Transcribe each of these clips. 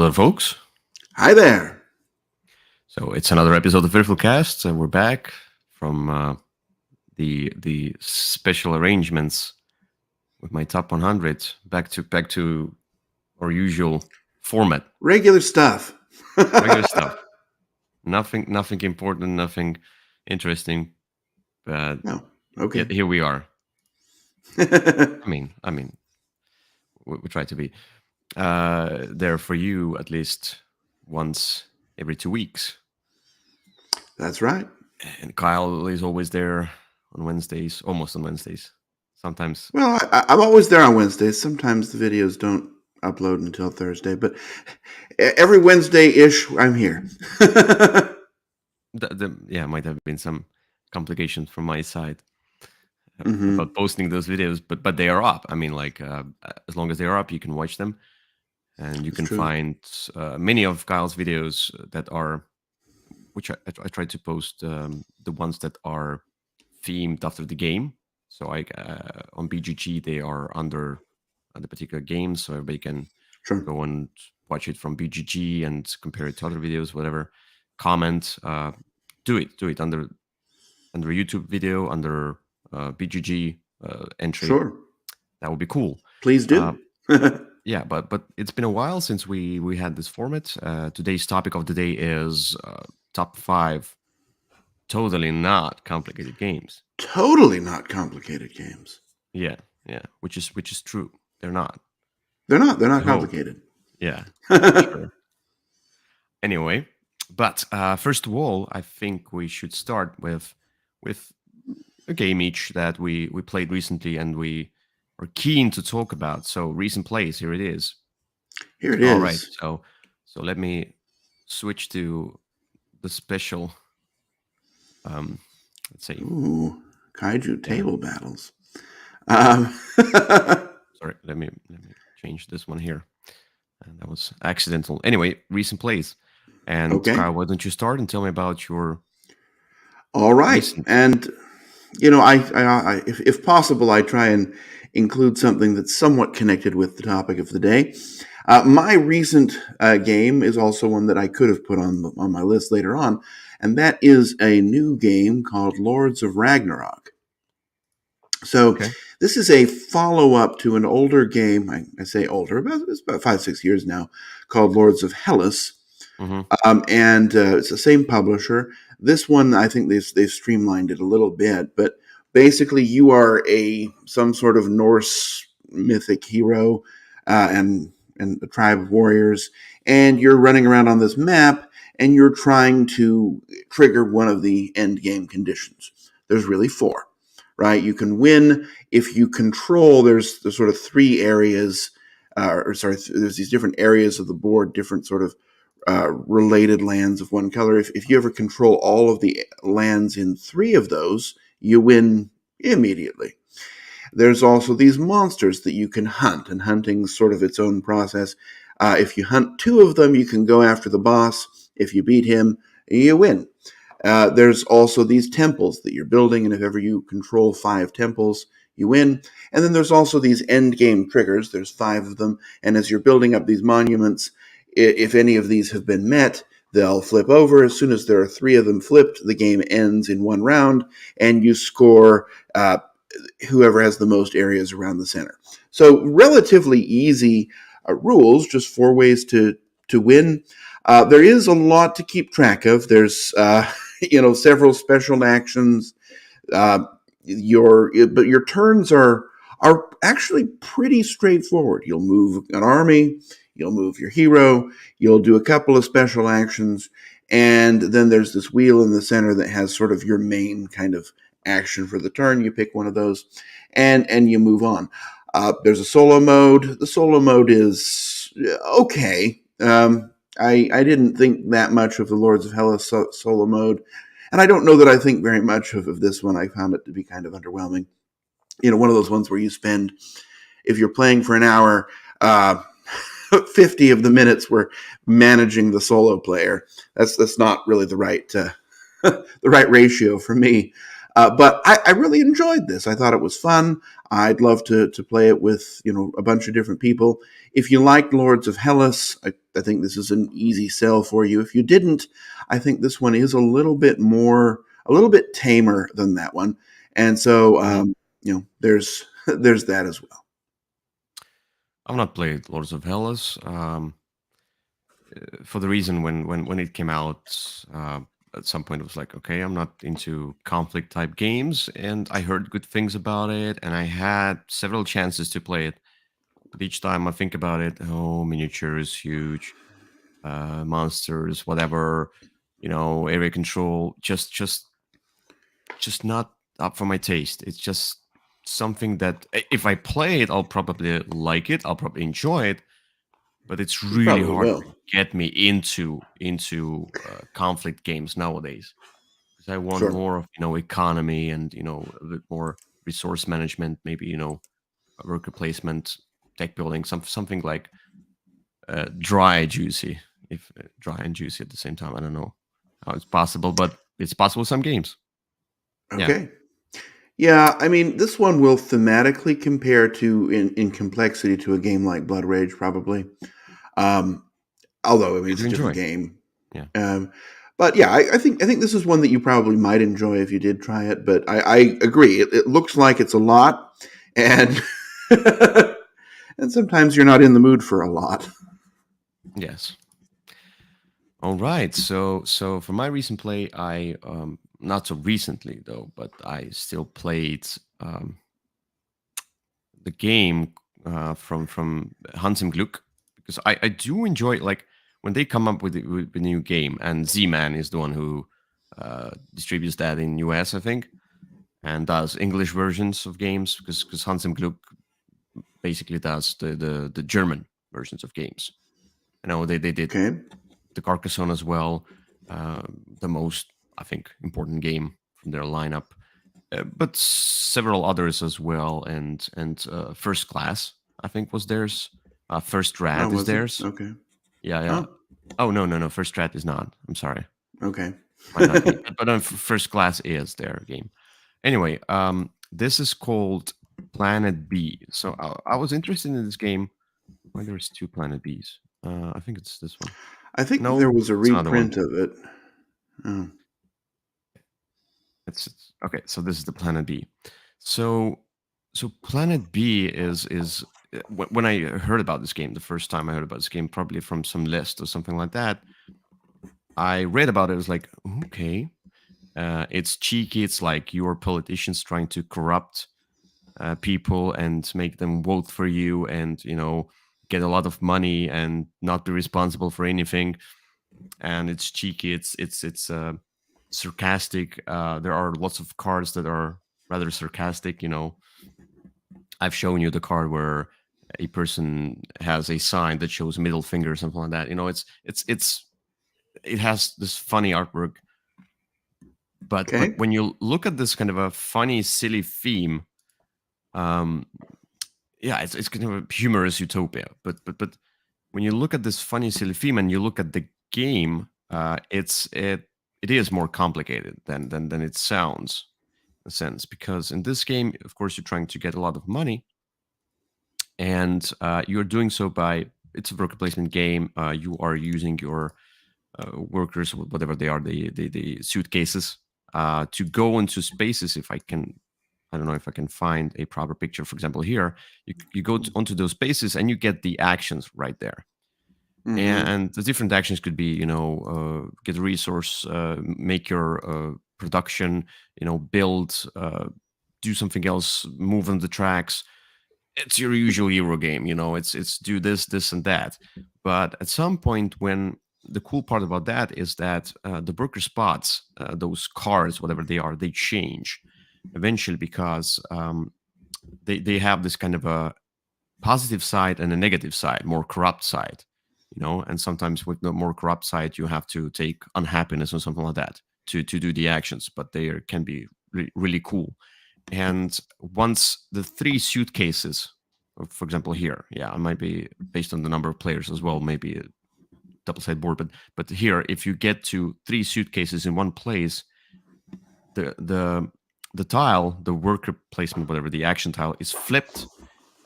Hello, folks. Hi there. So it's another episode of Würfel Cast, and we're back from the special arrangements with my top 100. Back to our usual format, Regular stuff. regular stuff. Nothing important, nothing interesting. But Oh, okay. yet here we are. I mean, we try to be there for you at least once every 2 weeks. That's right. And Kyle is always there on Wednesdays, almost on Wednesdays. Sometimes Well, I'm always there on Wednesdays. Sometimes the videos don't upload until Thursday, but every Wednesday-ish, I'm here. might have been some complications from my side Mhm. about posting those videos, but they are up. I mean, like as long as they are up, you can watch them, and you It's can true. find many of Kyle's videos that are, which I try to post the ones that are themed after the game. So I on BGG they are under the particular game, so everybody can Sure. go and watch it from BGG and compare it to other videos, whatever. Comment, do it under a YouTube video under BGG entry. Sure. That would be cool. Please Uh, do. yeah, but it's been a while since we had this format. Today's topic of the day is top 5 totally not complicated games. Totally not complicated games. Yeah, which is true. They're not. They're not. They're I not hope. complicated. Yeah, sure. Anyway, but first of all, I think we should start with a game each that we played recently and we are keen to talk about. So recent plays, here it is. Here it All right, is. so let me switch to the special. Let's say. Ooh, kaiju Yeah. table battles. Sorry, let me change this one here. And that was accidental. Anyway, recent plays. And Okay. Kyle, why don't you start and tell me about your All right. recent. And I if possible, I try and include something that's somewhat connected with the topic of the day. My recent game is also one that I could have put on my list later on, and that is a new game called Lords of Ragnarok. So Okay. this is a follow-up to an older game. I say older, it's about 5-6 years now, called Lords of Hellas. Mm-hmm. And it's the same publisher. This one, I think they've streamlined it a little bit, but basically you are some sort of Norse mythic hero and a tribe of warriors, and you're running around on this map, and you're trying to trigger one of the end game conditions. There's really 4, right? You can win if you control. There's sort of 3 areas, there's these different areas of the board, different sort of related lands of one color. If you ever control all of the lands in 3 of those, you win immediately. There's also these monsters that you can hunt, and hunting's sort of its own process. If you hunt 2 of them, you can go after the boss. If you beat him, you win. There's also these temples that you're building, and if ever you control 5 temples, you win. And then there's also these end game triggers. There's 5 of them, and as you're building up these monuments, if any of these have been met, they'll flip over. As soon as there are 3 of them flipped, the game ends in 1 round, and you score whoever has the most areas around the center. So relatively easy rules, just 4 ways to win. There is a lot to keep track of. There's several special actions. But your turns are actually pretty straightforward. You'll move an army, you'll move your hero, you'll do a couple of special actions, and then there's this wheel in the center that has sort of your main kind of action for the turn. You pick one of those, and you move on. There's a solo mode. The solo mode is okay. I didn't think that much of the Lords of Hellas solo mode, and I don't know that I think very much of this one. I found it to be kind of underwhelming. One of those ones where you spend, if you're playing for an hour, 50 of the minutes were managing the solo player. That's not really the right the right ratio for me. But I really enjoyed this. I thought it was fun. I'd love to play it with a bunch of different people. If you liked Lords of Hellas, I think this is an easy sell for you. If you didn't, I think this one is a little bit tamer than that one. And so Mhm. there's there's that as well. I've not played Lords of Hellas. For the reason when it came out, at some point it was like, okay, I'm not into conflict type games, and I heard good things about it, and I had several chances to play it, but each time I think about it, oh, miniatures, huge, monsters, whatever, area control, just not up for my taste. It's just something that if I play it, I'll probably like it, I'll probably enjoy it, but it's You really probably hard will. to get me into conflict games nowadays because I want Sure. more of economy and a bit more resource management, maybe worker placement, tech building, something like dry juicy, if dry and juicy at the same time. I don't know how it's possible, but it's possible with some games. Yeah, Okay. Yeah, I mean, this one will thematically compare to in complexity to a game like Blood Rage, probably. Um, Although I mean, I it's do a different enjoy. game. Yeah, Um, but yeah, I think this is one that you probably might enjoy if you did try it. But I agree, it looks like it's a lot, and and sometimes you're not in the mood for a lot. yes. All right. So for my recent play, I not so recently though, but I still played the game from Hans im Glück because I do enjoy like when they come up with a new game, and Z-Man is the one who distributes that in US, I think, and does English versions of games because Hans im Glück basically does the German versions of games. They did Okay. the Carcassonne as well, the most I think important game from their lineup, but several others as well, and First Class I think was theirs. First Oh, Rat is was it? theirs. Okay. Yeah, yeah. Oh, Oh no, First Rat is not. I'm sorry, okay. might not be. But First Class is their game. Anyway, this is called Planet B. So I was interested in this game. Why there's two Planet Bs? I think it's this one. I think there No, was a it's another one. reprint of it. Oh, It's okay. So this is the Planet B. So so Planet B is when I heard about this game the first time I heard about this game, probably from some list or something like that. I read about it. It was like, okay, it's cheeky. It's like your politicians trying to corrupt people and make them vote for you, and get a lot of money and not be responsible for anything. And it's cheeky. It's sarcastic. There are lots of cards that are rather sarcastic. I've shown you the card where a person has a sign that shows middle finger or something like that. It has this funny artwork, but okay. when you look at this kind of a funny, silly theme, um, yeah, it's kind of a humorous utopia. But when you look at this funny, silly theme and you look at the game, it is more complicated than it sounds in a sense, because in this game, of course, you're trying to get a lot of money, and you're doing so by it's a worker placement game. You are using your workers, whatever they are, the suitcases, to go into spaces. If I can, I don't know if I can find a proper picture. For example, here you go onto those spaces and you get the actions right there. Mm-hmm. And the different actions could be, get a resource, make your production, build, do something else, move on the tracks. It's your usual Euro game, it's do this and that. But at some point, when the cool part about that is that the broker spots, those cards, whatever they are, they change eventually, because they have this kind of a positive side and a negative side, more corrupt side, and sometimes with the more corrupt side, you have to take unhappiness or something like that to do the actions, but they can be really cool. And once the three suitcases, for example, here, yeah, it might be based on the number of players as well, maybe a double-sided board, but here, if you get to three suitcases in one place, the the tile, the worker placement, whatever the action tile, is flipped,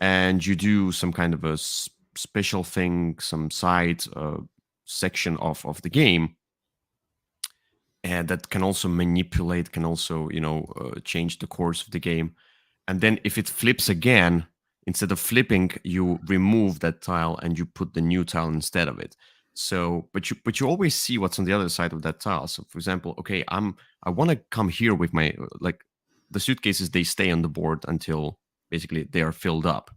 and you do some kind of a special thing, some side section of the game, and that can also manipulate, can also change the course of the game. And then if it flips again, instead of flipping, you remove that tile and you put the new tile instead of it. So, but you always see what's on the other side of that tile. So, for example, okay, I want to come here with my like the suitcases. They stay on the board until basically they are filled up.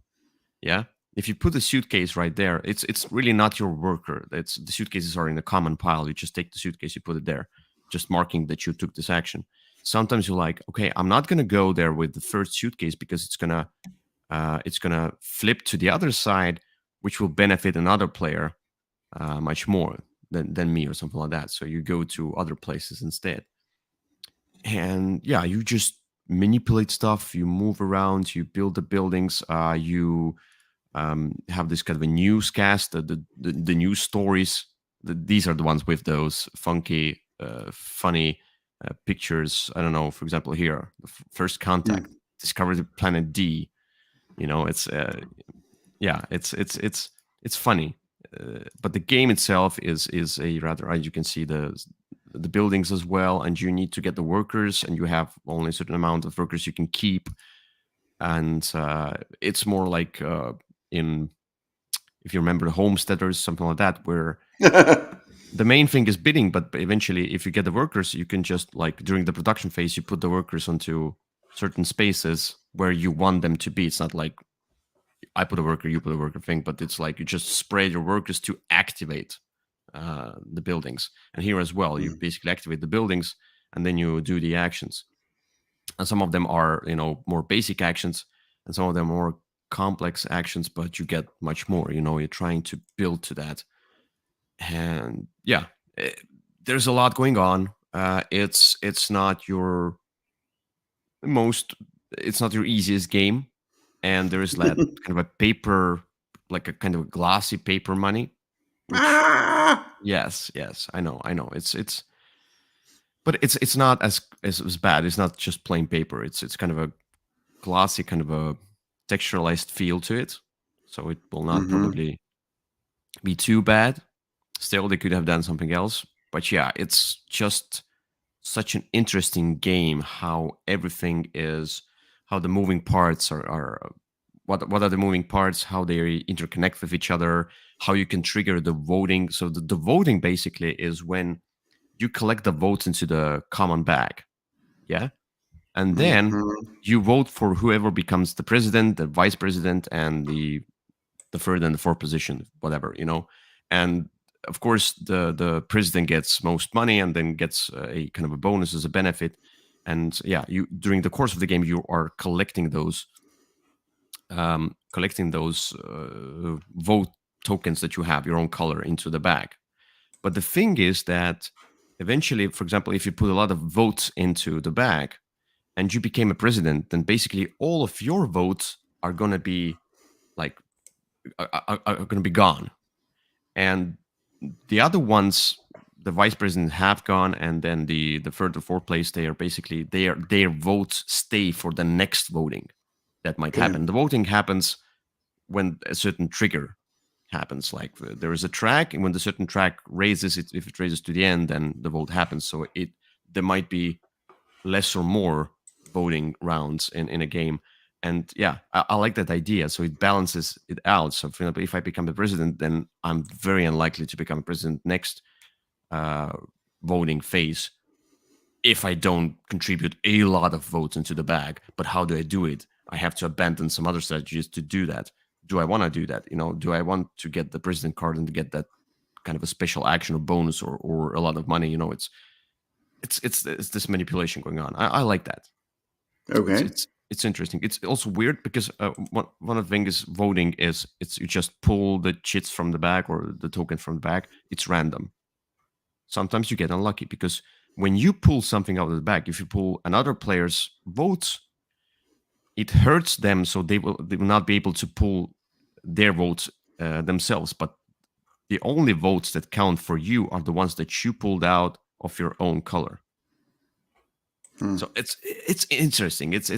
Yeah. If you put the suitcase right there, it's really not your worker. It's the suitcases are in a common pile. You just take the suitcase, you put it there, just marking that you took this action. Sometimes you're like, okay, I'm not gonna go there with the first suitcase because it's gonna flip to the other side, which will benefit another player much more than me or something like that. So you go to other places instead. And yeah, you just manipulate stuff, you move around, you build the buildings, you have this kind of a newscast, the news stories. These are the ones with those funky, funny pictures. I don't know. For example, here, the first contact, discovered the planet D. It's yeah, it's funny. But the game itself is a rather, as you can see, the buildings as well, and you need to get the workers, and you have only a certain amount of workers you can keep, and it's more like in, if you remember, the homesteaders, something like that, where the main thing is bidding, but eventually if you get the workers, you can just, like, during the production phase, you put the workers onto certain spaces where you want them to be. It's not like I put a worker, you put a worker thing, but it's like you just spread your workers to activate the buildings. And here as well, you basically activate the buildings and then you do the actions. And some of them are, more basic actions, and some of them are more complex actions, but you get much more. You're trying to build to that. And yeah, there's a lot going on. It's not your most, it's not your easiest game, and there is that kind of a paper, like a kind of glossy paper money. Which, yes, I know. But it's not as bad. It's not just plain paper. It's kind of a glossy, kind of a texturalized feel to it. So it will not probably be too bad. Still, they could have done something else. But yeah, it's just such an interesting game. How everything is, how the moving parts are what are the moving parts, how they interconnect with each other, how you can trigger the voting. So the voting basically is when you collect the votes into the common bag. Yeah. And then you vote for whoever becomes the president, the vice president, and the third and the fourth position, whatever, And of course, the president gets most money and then gets a kind of a bonus as a benefit. And yeah, you, during the course of the game, you are collecting those vote tokens that you have your own color into the bag. But the thing is that eventually, for example, if you put a lot of votes into the bag and you became a president, then basically all of your votes are going to be like are going to be gone, and the other ones, the vice president, have gone, and then the third or fourth place, they are basically their votes stay for the next voting that might happen. The voting happens when a certain trigger happens, like there is a track, and when the certain track raises it, if it raises to the end, then the vote happens. So there might be less or more voting rounds in a game. And yeah, I like that idea. So it balances it out. So for example, if I become the president, then I'm very unlikely to become president next voting phase if I don't contribute a lot of votes into the bag. But how do I do it? I have to abandon some other strategies to do that. Do I want to do that? Do I want to get the president card and to get that kind of a special action or bonus or a lot of money? It's this manipulation going on. I like that. Okay. It's interesting. It's also weird because one of the things is voting is you just pull the chits from the bag or the token from the bag. It's random. Sometimes you get unlucky because when you pull something out of the bag, if you pull another player's votes, it hurts them, so they will not be able to pull their votes themselves. But the only votes that count for you are the ones that you pulled out of your own color. Hmm. So it's interesting. It's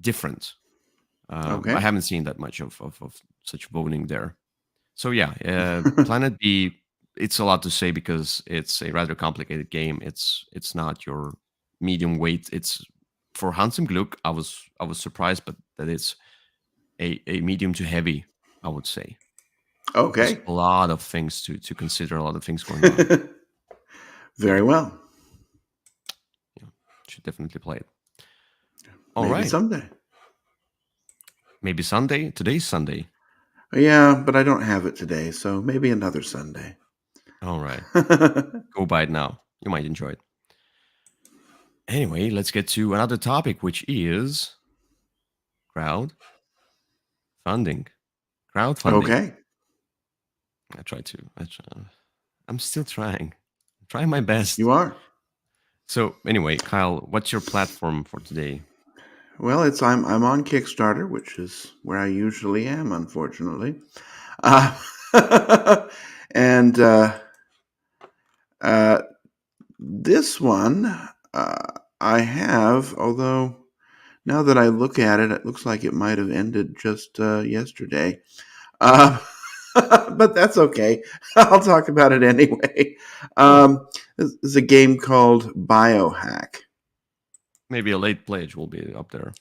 different. I Okay. haven't seen that much of such voting there. So yeah, Planet B. It's a lot to say because it's a rather complicated game. It's not your medium weight. It's for Hans im Glück. I was surprised, but that it's a medium to heavy. I would say there's Okay. a lot of things to consider. A lot of things going on. Very well. Yeah, should definitely play it. All Maybe right, someday. maybe Sunday. Today's Sunday. Yeah, but I don't have it today, so maybe another Sunday. All right, go buy it now. You might enjoy it. Anyway, let's get to another topic, which is crowdfunding. Crowdfunding. Okay. I try to. I'm still trying. I'm trying my best. You are. So anyway, Kyle, what's your platform for today? Well, I'm on Kickstarter, which is where I usually am, unfortunately. Uh, and uh, this one I have, although now that I look at it, it looks like it might have ended just yesterday. Uh, but that's okay. I'll talk about it anyway. Oh, This is a game called Biohack. maybe a late pledge will be up there.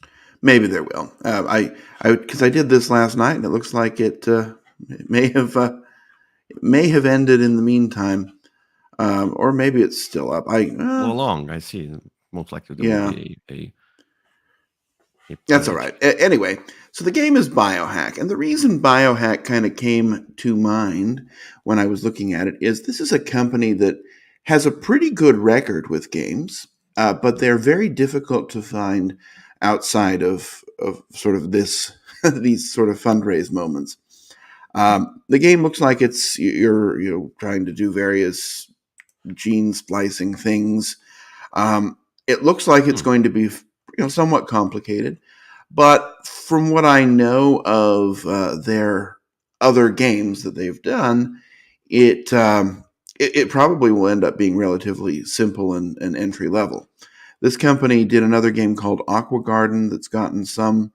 Maybe there will. Because I did this last night, and it looks like it may have ended in the meantime, or maybe it's still up. All along, I see. Most likely there will Yeah, be a that's all pledge. right. Anyway, so the game is Biohack, and the reason Biohack kind of came to mind when I was looking at it is this is a company that has a pretty good record with games, but they're very difficult to find outside of sort of this these sort of fundraise moments. The game looks like you're trying to do various gene splicing things. Um, it looks like it's Hmm. going to be somewhat complicated, but from what I know of their other games that they've done, it probably will end up being relatively simple and entry level. This company did another game called Aqua Garden that's gotten some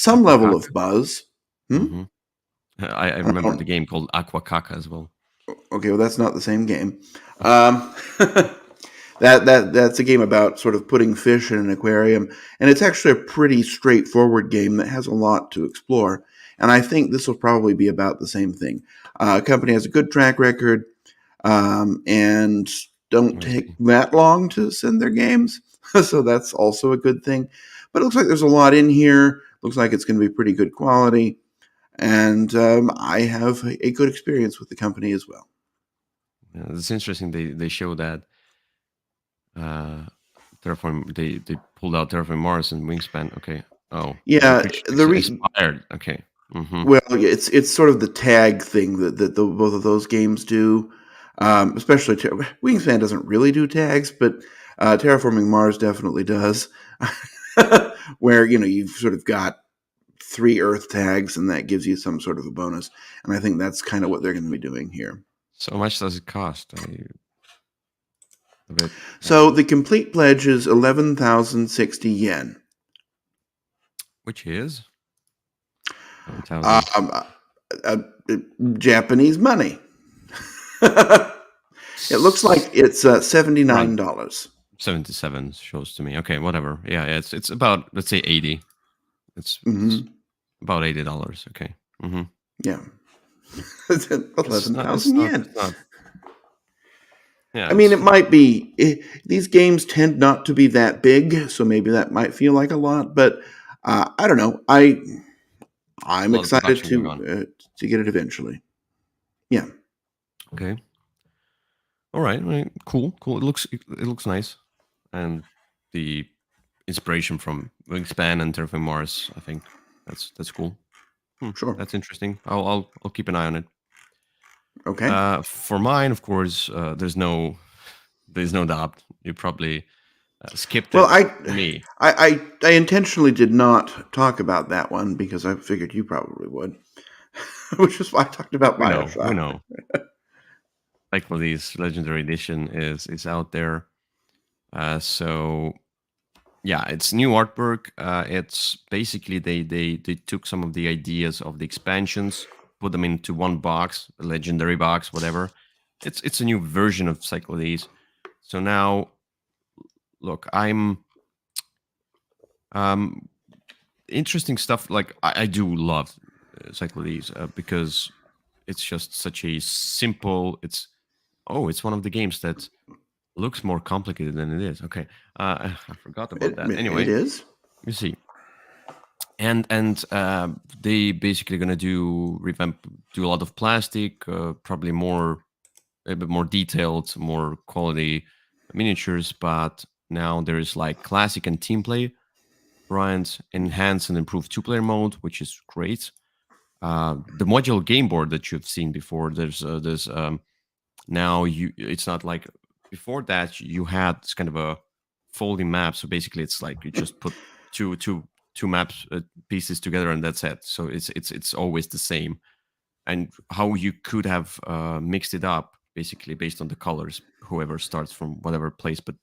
level Aquacaca. of buzz. Hmm? Hmm. I I remember the don't, game called Aquacaca as well. okay, well that's not the same game. Um, that's a game about sort of putting fish in an aquarium, and it's actually a pretty straightforward game that has a lot to explore. And I think this will probably be about the same thing. A company has a good track record, and don't I take see. that long to send their games, so that's also a good thing. But it looks like there's a lot in here. Looks like it's going to be pretty good quality, and I have a good experience with the company as well. Yeah, it's interesting. They show that uh, Terraform. They pulled out Terraform Mars and Wingspan. Okay. Oh, Yeah, which expired. Okay. Mm-hmm. well, yeah, it's sort of the tag thing that both of those games do. Especially Wingspan doesn't really do tags, but Terraforming Mars definitely does. Where you've sort of got 3 Earth tags, and that gives you some sort of a bonus. And I think that's kind of what they're going to be doing here. So much does it cost? A bit. So the complete pledge is 11,060 yen. Which is Um, 7,000. uh, uh, Japanese money. It looks like it's Around $79. 77 shows to me. Okay, whatever. Yeah, it's about, let's say, 80. It's Hmm. about $80. Okay. Mm-hmm. Yeah, It's eleven not. It's thousand not. yen. It's not. Yeah. I mean, it might be. These games tend not to be that big, so maybe that might feel like a lot. But I don't know. A I'm lot of excited production going on. to get it eventually. Yeah. Okay. All right. Cool. Cool. It looks nice, and the inspiration from Wingspan and Terraform Mars. I think that's cool. Sure. That's interesting. I'll keep an eye on it. Okay. For mine, of course, there's no doubt. You probably skipped Well, it. Me. I intentionally did not talk about that one because I figured you probably would, which is why I talked about We know. We Bioshock. know. Like for these Legendary Edition is out there. So yeah, it's new artwork. It's basically they took some of the ideas of the expansions, put them into one box, a legendary box, whatever. It's a new version of Cyclades. So now, look, I'm um interesting stuff. Like I do love Cyclades because it's just such a simple. It's one of the games that looks more complicated than it is. Okay, I forgot about that. It Anyway, is. you see, and they basically gonna do a lot of plastic, probably a bit more detailed, more quality miniatures. But now there is like classic and team play variants, enhance and improve two-player mode, which is great. The modular game board that you've seen before, there's now it's not like before that you had this kind of a folding map. So basically it's like you just put two maps pieces together and that's it. So it's always the same. And how you could have mixed it up basically based on the colors, whoever starts from whatever place, but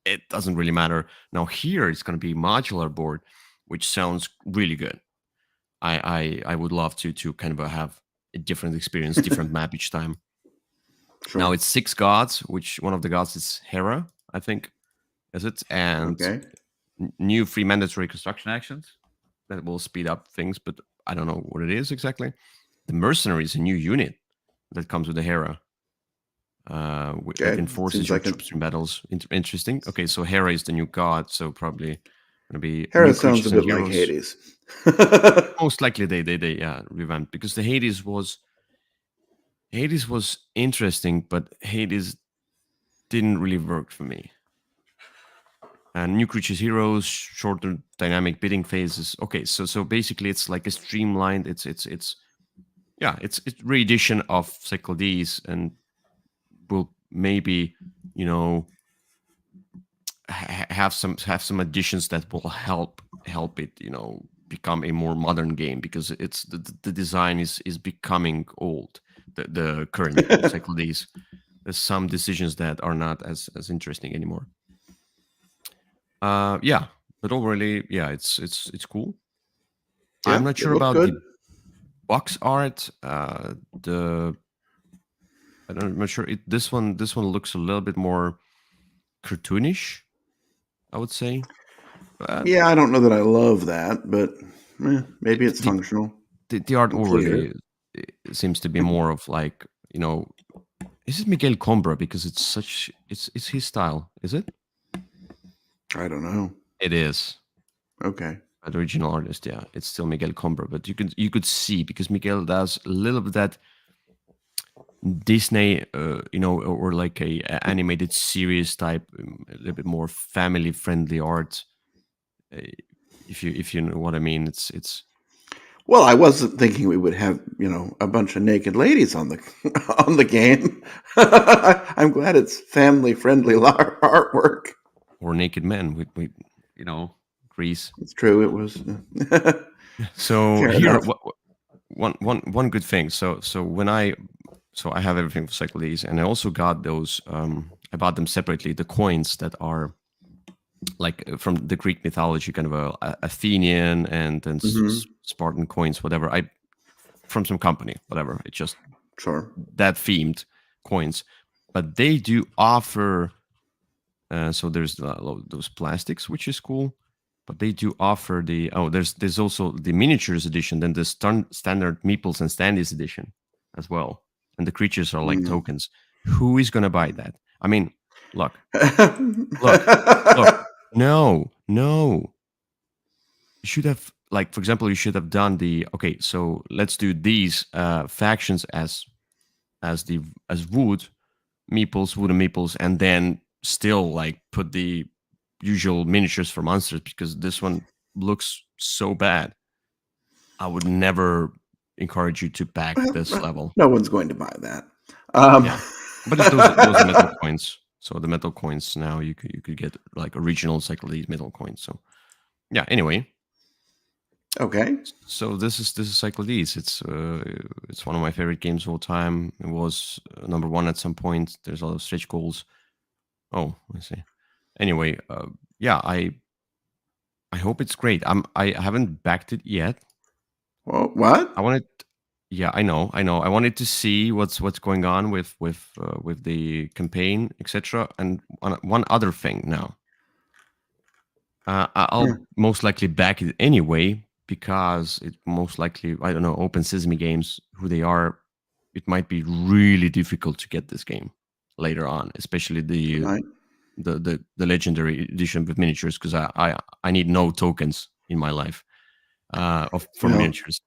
it doesn't really matter. Now here it's going to be modular board, which sounds really good. I would love to kind of have a different experience, different map each time. Sure. Now it's 6 gods, which one of the gods is Hera, I think, is it? And Okay. new free mandatory construction actions that will speed up things, but I don't know what it is exactly. The mercenary is a new unit that comes with the Hera. That Okay. enforces Seems your like troops in battles. Interesting. Okay, so Hera is the new god, so probably going to be Hera new sounds a creatures and bit like heroes. Hades. Most likely they revamped, because the Hades was interesting, but Hades didn't really work for me. And new creatures, heroes, shorter dynamic bidding phases. Okay, so basically it's like a streamlined. It's re-edition of Cyclades, and will maybe have some additions that will help it become a more modern game, because it's the design is becoming old. The current Cyclades, there's some decisions that are not as interesting anymore. Yeah, but overall, yeah, it's cool. Yeah, I'm not it sure looked about good. the box art. I'm not sure. This one looks a little bit more cartoonish, I would say. But Yeah, I don't know that I love that, but maybe it, it's functional the art and clear. overly seems to be more of like, is it Miguel Combra? Because it's his style, is it? I don't know. It is. Okay. The original artist, yeah, it's still Miguel Combra, but you could see, because Miguel does a little bit that Disney, or like a animated series type, a little bit more family friendly art. uh, if you know what I mean. It's Well, I wasn't thinking we would have, a bunch of naked ladies on the on the game. I'm glad it's family friendly artwork. or naked men with Grease. It's true. It was So fair here, enough. one good thing. So when I have everything for Cyclades, and I also got those. I bought them separately. The coins that are like from the Greek mythology, kind of a Athenian and then Hmm. Spartan coins, whatever. From some company, whatever. It's just Sure. that themed coins, but they do offer. So there's those plastics, which is cool. But they do offer there's also the miniatures edition, then the standard meeples and standees edition as well, and the creatures are like Mm. tokens. Who is gonna buy that? I mean, look, look, look. No. You should have, like, for example, you should have done okay. So let's do these factions as wooden meeples, and then still like put the usual miniatures for monsters, because this one looks so bad. I would never encourage you to back this level. No one's going to buy that. Um, Yeah, but those are metal coins. So the metal coins now you could get like original Cyclades metal coins. So yeah. Anyway, okay. so this is Cyclades. It's one of my favorite games of all time. It was number one at some point. There's a lot of stretch goals. Oh, let's see. Anyway, yeah, I hope it's great. I haven't backed it yet. Well, what? I wanted, yeah, I know. I wanted to see what's going on with the campaign, etc. And one other thing now, Yeah. I'll most likely back it anyway because it most likely, I don't know, Open Sesame Games, who they are, it might be really difficult to get this game later on, especially Right. the legendary edition with miniatures, because I need no tokens in my life of for Well, miniatures.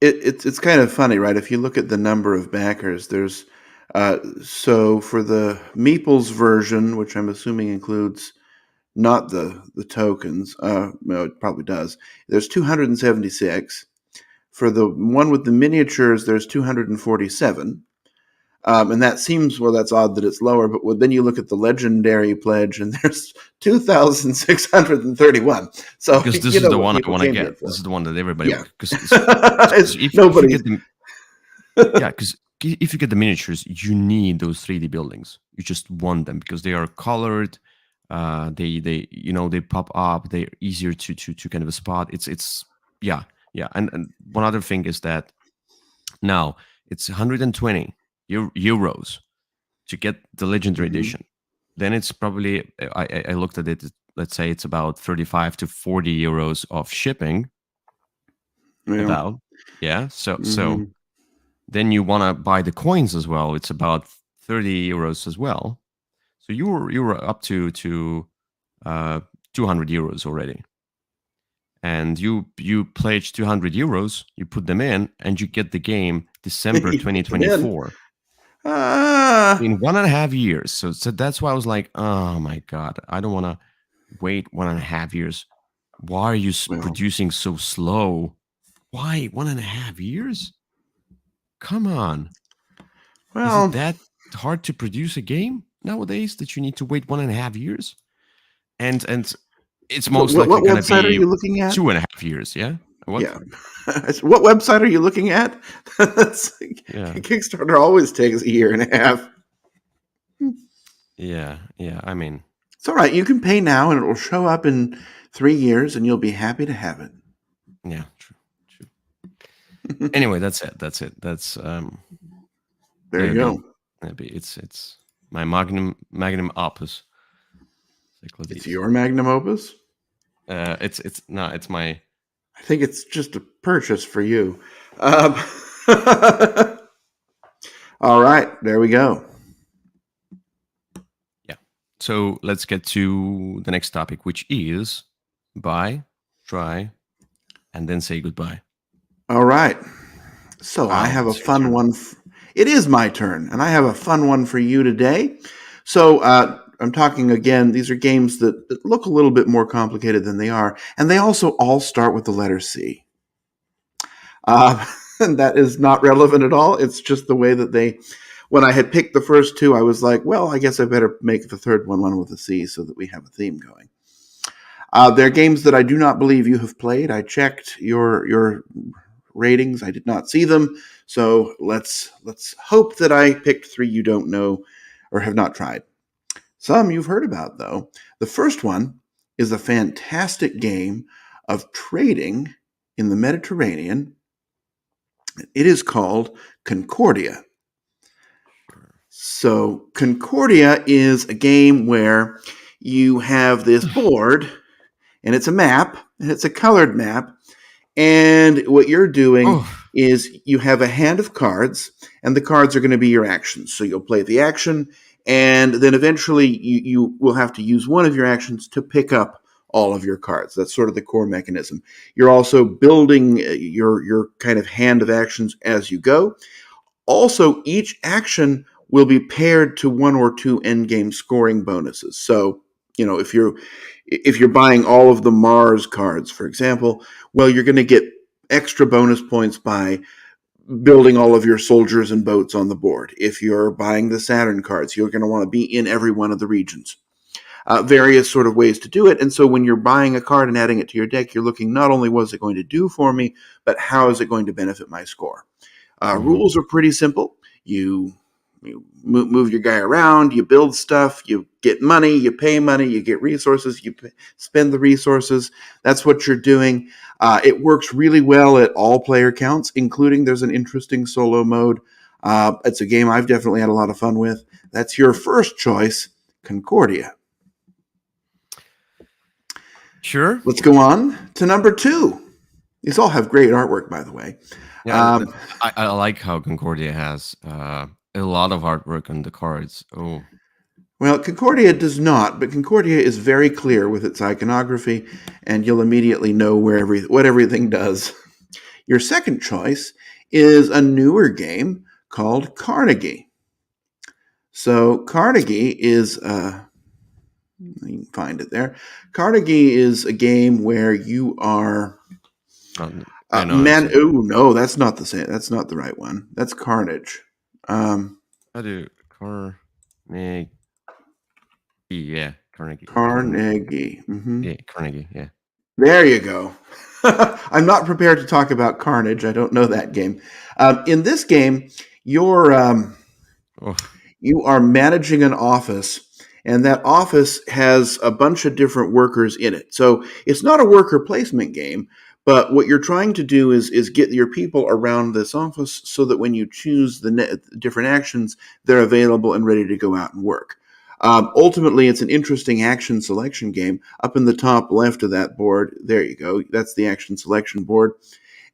it's kind of funny, right? If you look at the number of backers, there's so for the Meeples version, which I'm assuming includes not the tokens. No, it probably does. There's 276. For the one with the miniatures, there's 247. And that seems, well, that's odd that it's lower, but then you look at the legendary pledge and there's 2,631. So, Because this you is know the what one I people want to came get. here for. This is the one that everybody, Yeah. because if you Nobody's. get the, yeah, because if you get the miniatures, you need those 3D buildings. You just want them because they are colored. They they pop up. They're easier to kind of spot. It's yeah, yeah. And one other thing is that now it's 120 euros to get the legendary Mhm. edition. Then it's probably, I looked at it. Let's say it's about 35 to 40 euros of shipping. Yeah. About, yeah. So Mhm. then you want to buy the coins as well. It's about 30 euros as well. So you were up to uh, 200 euros already. And you pledge 200 euros, you put them in, and you get the game December You put them in. 2024 Ah, in 1.5 years. So that's why I was like, oh my god, I don't want to wait 1.5 years. Why are you well, producing so slow? Why 1.5 years? Come on. Is it well. that hard to produce a game nowadays that you need to wait 1.5 years? And it's most likely What going to website are be you looking at? 2.5 years. Yeah. What? Yeah. What website are you looking at? Yeah. Kickstarter always takes a year and a half. Yeah. Yeah. I mean, It's all right. You can pay now, and it will show up in 3 years, and you'll be happy to have it. yeah. True. True. Anyway, that's it. That's it. That's There gonna you be go. it's my magnum opus. It's Cyclades. your magnum opus. It's no, it's my I think it's just a purchase for you. Um, all right, there we go. yeah. So let's get to the next topic, which is buy, try, and then say goodbye. All right. So I Oh, have a it's your fun turn. one. It is my turn, and I have a fun one for you today. So I'm talking again. These are games that look a little bit more complicated than they are, and they also all start with the letter C. And that is not relevant at all. It's just the way that they. When I had picked the first two, I was like, well, I guess I better make the third one with a C so that we have a theme going. They're games that I do not believe you have played. I checked your ratings. I did not see them. So let's hope that I picked three you don't know or have not tried. Some you've heard about though. The first one is a fantastic game of trading in the Mediterranean. It is called Concordia. Sure. So Concordia is a game where you have this board and it's a map and it's a colored map. And what you're doing Oh, is you have a hand of cards, and the cards are going to be your actions. So you'll play the action, and then eventually you will have to use one of your actions to pick up all of your cards. That's sort of the core mechanism. You're also building your kind of hand of actions as you go. Also, each action will be paired to one or two endgame scoring bonuses. So, if you're buying all of the Mars cards, for example, well, you're going to get extra bonus points by building all of your soldiers and boats on the board. If you're buying the Saturn cards, you're going to want to be in every one of the regions. Various sort of ways to do it. And so when you're buying a card and adding it to your deck, you're looking not only what is it going to do for me, but how is it going to benefit my score? hmm Rules are pretty simple. You move your guy around, you build stuff, you get money, you pay money, you get resources, spend the resources. That's what you're doing. It works really well at all player counts, including there's an interesting solo mode. It's a game I've definitely had a lot of fun with. That's your first choice, Concordia. Sure. Let's go on to number 2. These all have great artwork, by the way. Yeah, I like how Concordia has a lot of artwork on the cards. Oh, Well, Concordia does not, but Concordia is very clear with its iconography, and you'll immediately know what everything does. Your second choice is a newer game called Carnegie. So Carnegie is you can find it there. Carnegie is a game where you are I know. Oh no, that's not the same. That's not the right one. That's Carnage. How do Carnegie? Yeah, Carnegie. Carnegie. Mm-hmm. Yeah, Carnegie. Yeah. There you go. I'm not prepared to talk about Carnage. I don't know that game. In this game, you are managing an office, and that office has a bunch of different workers in it. So it's not a worker placement game, but what you're trying to do is get your people around this office so that when you choose the different actions, they're available and ready to go out and work. Ultimately, it's an interesting action selection game. Up in the top left of that board, there you go. That's the action selection board.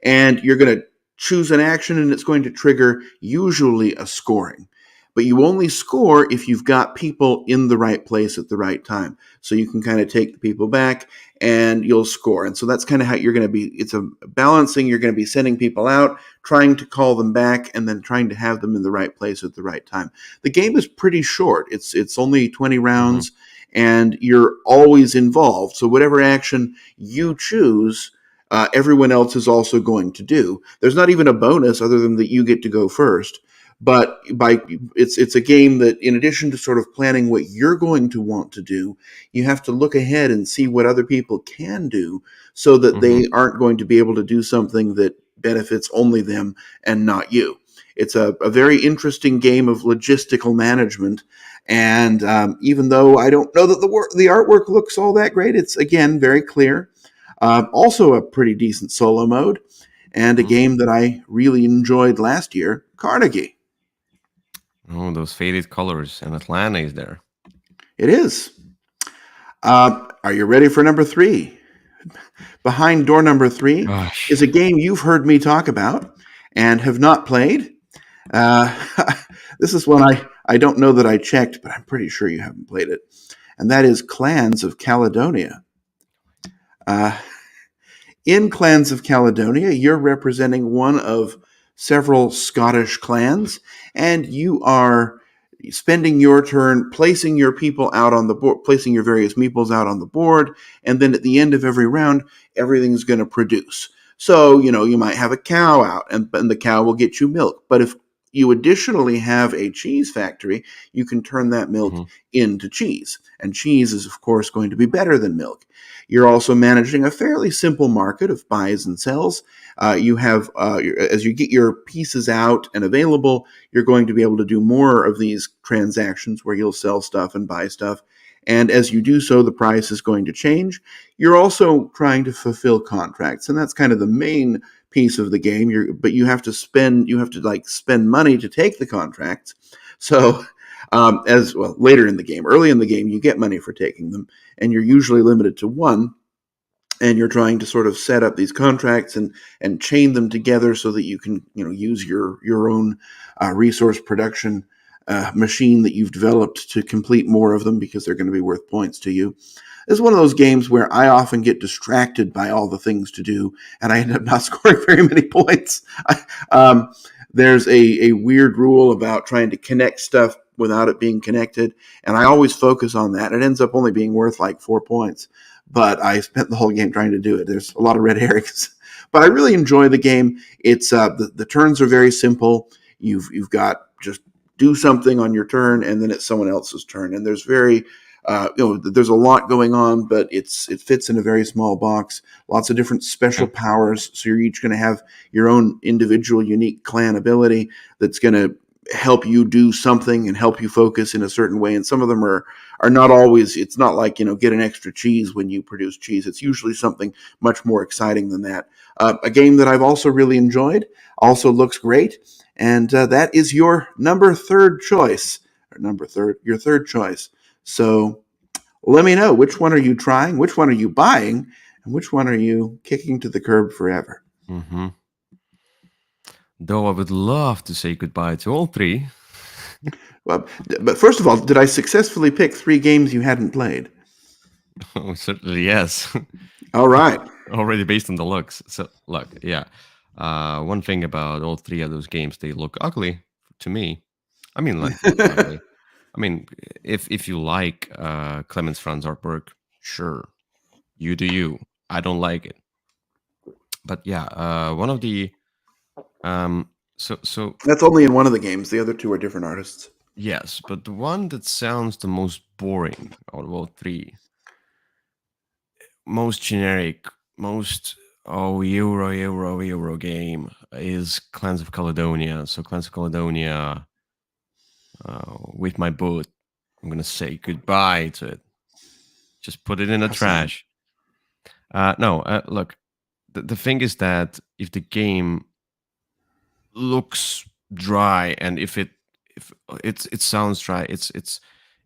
And you're going to choose an action, and it's going to trigger usually a scoring. But you only score if you've got people in the right place at the right time. So you can kind of take the people back and you'll score. And so that's kind of how you're going to be. It's a balancing. You're going to be sending people out, trying to call them back, and then trying to have them in the right place at the right time. The game is pretty short. It's only 20 rounds, and you're always involved. So whatever action you choose, everyone else is also going to do. There's not even a bonus other than that you get to go first. But it's a game that, in addition to sort of planning what you're going to want to do, you have to look ahead and see what other people can do so that they aren't going to be able to do something that benefits only them and not you. It's a very interesting game of logistical management. And even though I don't know that the artwork looks all that great, it's, again, very clear. Also a pretty decent solo mode, and a game that I really enjoyed last year, Carnegie. Oh, those faded colors, and Atlanta is there. It is. Are you ready for number 3? Behind door number 3 Gosh. is a game you've heard me talk about and have not played. This is one I don't know that I checked, but I'm pretty sure you haven't played it. And that is Clans of Caledonia. In Clans of Caledonia, you're representing one of several Scottish clans, and you are spending your turn placing your people out on the board, placing your various meeples out on the board, and then at the end of every round, everything's going to produce. So, you might have a cow out, and the cow will get you milk. But if you additionally have a cheese factory, you can turn that milk into cheese. And cheese is, of course, going to be better than milk. You're also managing a fairly simple market of buys and sells. You have, as you get your pieces out and available, you're going to be able to do more of these transactions where you'll sell stuff and buy stuff. And as you do so, the price is going to change. You're also trying to fulfill contracts, and that's kind of the main piece of the game. But you have to spend money to take the contracts. So as well, later in the game, early in the game, you get money for taking them, and you're usually limited to one. And you're trying to sort of set up these contracts and chain them together so that you can use your own resource production machine that you've developed to complete more of them because they're going to be worth points to you. It's one of those games where I often get distracted by all the things to do, and I end up not scoring very many points. There's a weird rule about trying to connect stuff without it being connected, and I always focus on that. It ends up only being worth like 4 points, but I spent the whole game trying to do it. There's a lot of red herrings, but I really enjoy the game. It's the turns are very simple. You've got just do something on your turn, and then it's someone else's turn, and there's there's a lot going on, but it fits in a very small box. Lots of different special powers, so you're each going to have your own individual, unique clan ability that's going to help you do something and help you focus in a certain way. And some of them are not always. It's not like get an extra cheese when you produce cheese. It's usually something much more exciting than that. A game that I've also really enjoyed, also looks great, and that is your your third choice. So let me know, which one are you trying, which one are you buying, and which one are you kicking to the curb forever? Mm-hmm. Though I would love to say goodbye to all three. Well, but first of all, did I successfully pick 3 games you hadn't played? Oh, certainly yes. All right. Already based on the looks. So look, yeah. One thing about all three of those games, they look ugly to me. I mean, like look ugly. I mean, if you like Clemens Franz artwork, sure, you do you. I don't like it, but yeah, one of the so That's only in one of the games. The other 2 are different artists. yes, but the one that sounds the most boring out of all three, most generic, most Euro game is Clans of Caledonia. So Clans of Caledonia, with my boot, I'm gonna say goodbye to it. Just put it in the How sad. trash. No, look, the thing is that if the game looks dry and if it sounds dry, it's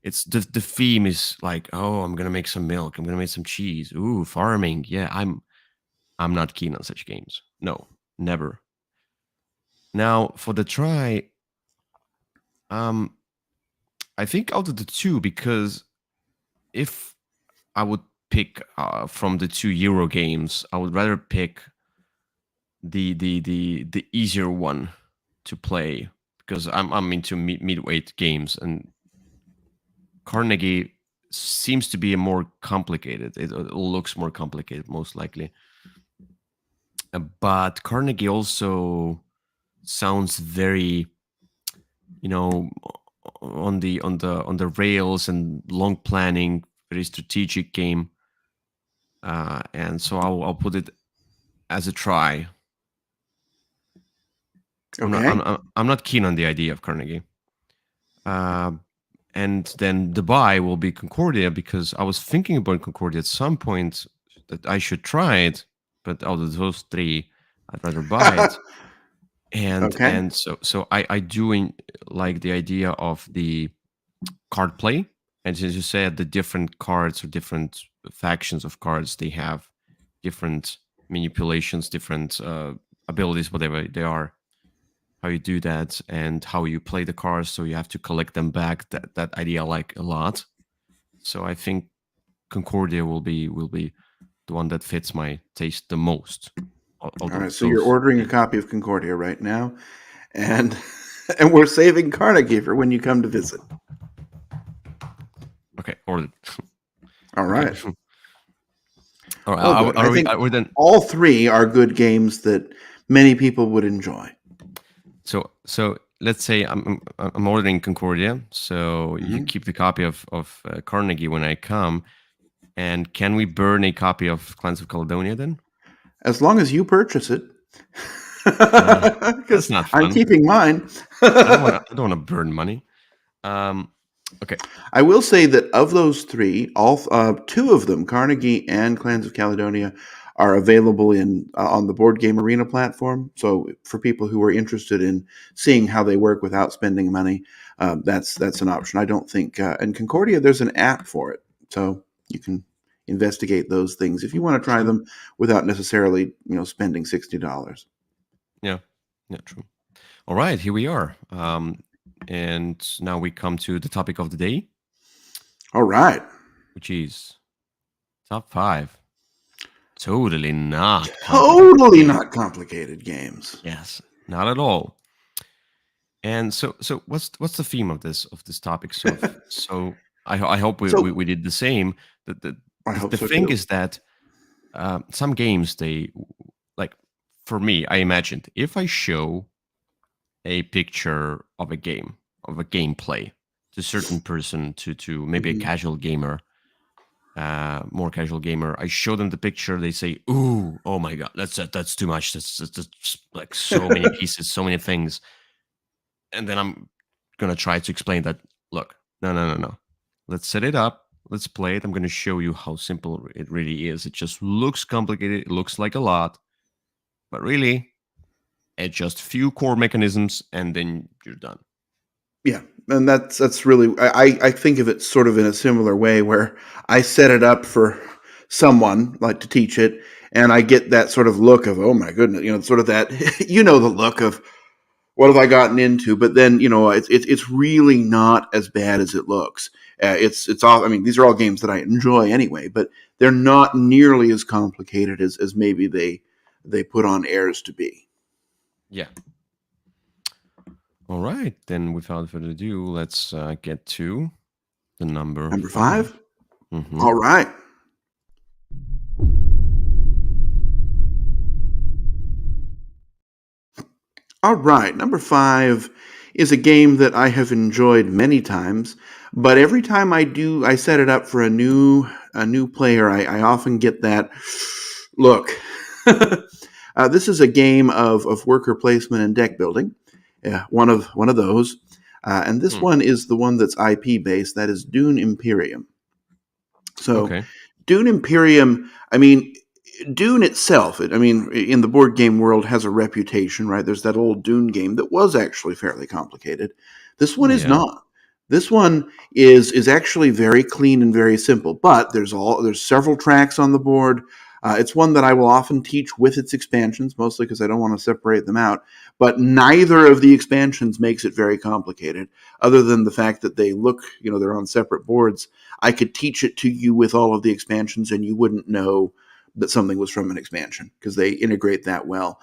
the theme is like, oh, I'm gonna make some milk, I'm gonna make some cheese, ooh, farming, yeah, I'm not keen on such games. No, never. Now for the try, um, I think out of the two, because if I would pick from the 2 Euro games, I would rather pick the easier one to play, because I'm into midweight games, and Carnegie seems to be a more complicated. It looks more complicated, most likely. But Carnegie also sounds very, you know, on the rails and long planning, very strategic game. And so I'll put it as a try. Okay. I'm not keen on the idea of Carnegie. And then the buy will be Concordia, because I was thinking about Concordia at some point that I should try it, but out of those three, I'd rather buy it. And Okay. and so I do like the idea of the card play, and as you said, the different cards or different factions of cards, they have different manipulations, different abilities, whatever they are, how you do that and how you play the cards, so you have to collect them back. That idea I like a lot. So I think Concordia will be the one that fits my taste the most All out of right. So you're those ordering a three. copy of Concordia right now, and and we're saving Carnegie for when you come to visit. Okay, ordered. All Okay. right. All right, Well, good. I think are we then? all 3 are good games that many people would enjoy. So let's say I'm ordering Concordia, so you Mhm. keep the copy of Carnegie when I come, and can we burn a copy of Clans of Caledonia then? As long as you purchase it, That's because not I'm fun. keeping mine. I don't want to burn money. Um, okay. I will say that of those 3, all 2 of them, Carnegie and Clans of Caledonia, are available in on the Board Game Arena platform. So for people who are interested in seeing how they work without spending money, that's an option. I don't think in Concordia there's an app for it, so you can investigate those things if you want to try True. them without necessarily spending $60. Yeah. Yeah. True. All right. Here we are. And now we come to the topic of the day, All right. which is top five. Totally not complicated Totally game. not complicated games. Yes, not at all. And so what's the theme of this topic? So I hope So we did the same. The the, I hope the so thing too. is that some games, they like, for me, I imagined if I show a picture of a game, of a gameplay, to a certain person, to maybe a Mhm. casual gamer, more casual gamer, I show them the picture, they say, ooh, oh my god, that's too much, that's like so many pieces, so many things. and then I'm gonna try to explain that. Look, no, no, no, no. Let's set it up. Let's play it. I'm gonna show you how simple it really is. It just looks complicated. It looks like a lot, but really, it's just few core mechanisms, and then you're done. Yeah, and that's really I think of it sort of in a similar way where I set it up for someone like to teach it, and I get that sort of look of oh my goodness, sort of that the look of what have I gotten into? But then it's really not as bad as it looks. It's all. I mean, these are all games that I enjoy anyway, but they're not nearly as complicated as maybe they put on airs to be. Yeah. All right, then without further ado, let's get to the number Number 5. 5. Mm-hmm. All right. All right, number 5 is a game that I have enjoyed many times, but every time I set it up for a new player, I often get that look. This is a game of worker placement and deck building. Yeah, one of those, and this one is the one that's IP based. That is Dune Imperium. So, Okay. Dune Imperium. I mean, Dune itself, in the board game world, has a reputation, right? There's that old Dune game that was actually fairly complicated. This one is Yeah. not. This one is actually very clean and very simple. But there's several tracks on the board. It's one that I will often teach with its expansions, mostly because I don't want to separate them out. But neither of the expansions makes it very complicated, other than the fact that they look, they're on separate boards. I could teach it to you with all of the expansions, and you wouldn't know that something was from an expansion because they integrate that well.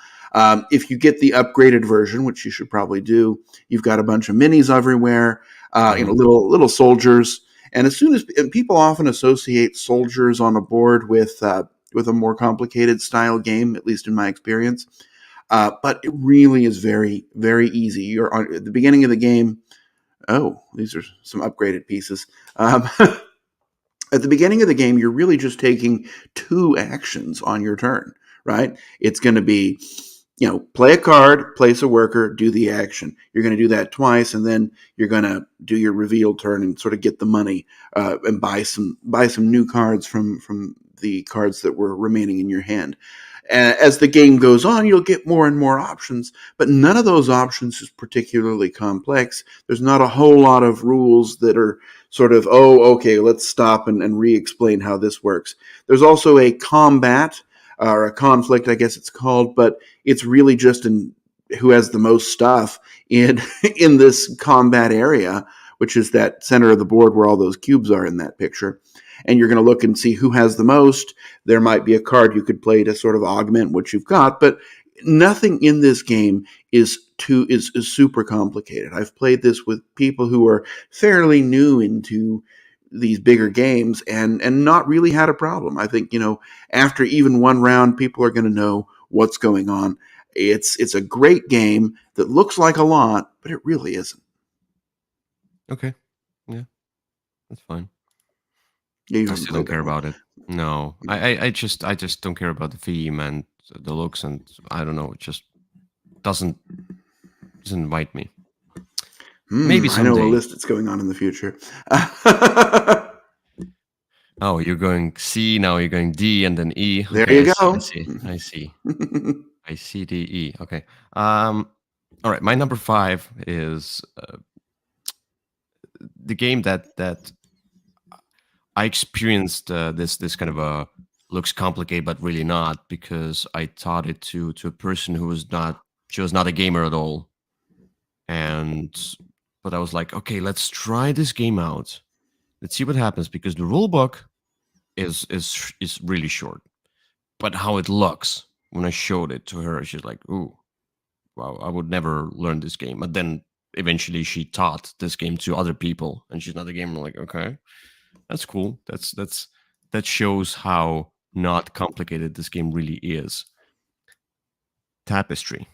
If you get the upgraded version, which you should probably do, you've got a bunch of minis everywhere, little soldiers. And and people often associate soldiers on a board with a more complicated style game, at least in my experience. But it really is very, very easy. You're at the beginning of the game. Oh, these are some upgraded pieces. At the beginning of the game, you're really just taking 2 actions on your turn, right? It's going to be, play a card, place a worker, do the action. You're going to do that twice, and then you're going to do your reveal turn and sort of get the money and buy some new cards from the cards that were remaining in your hand. As the game goes on, you'll get more and more options, but none of those options is particularly complex. There's not a whole lot of rules that are sort of, oh, okay, let's stop and re-explain how this works. There's also a combat or a conflict, I guess it's called, but it's really just who has the most stuff in in this combat area, which is that center of the board where all those cubes are in that picture. And you're going to look and see who has the most. There might be a card you could play to sort of augment what you've got, but nothing in this game is super complicated. I've played this with people who are fairly new into these bigger games and not really had a problem. I think, after even one round, people are going to know what's going on. It's a great game that looks like a lot, but it really isn't. Okay. Yeah, that's fine. Yeah, you I haven't still don't played that care one. about it. No, I just don't care about the theme and the looks, and I don't know. It just doesn't invite me. Maybe I know a someday. list that's going on in the future. Oh, you're going C, now you're going D, and then E. There Okay, you I go. see. I see. I see D, E. Okay. All right. My number 5 is the game that I experienced this kind of a looks complicated but really not, because I taught it to a person who was not she was not a gamer at all, and but I was like, okay, let's try this game out. Let's see what happens, because the rule book is really short, but how it looks when I showed it to her, she's like, ooh, wow, I would never learn this game. But then eventually she taught this game to other people, and she's not a gamer. I'm like, okay, that's cool. That shows how not complicated this game really is. Tapestry.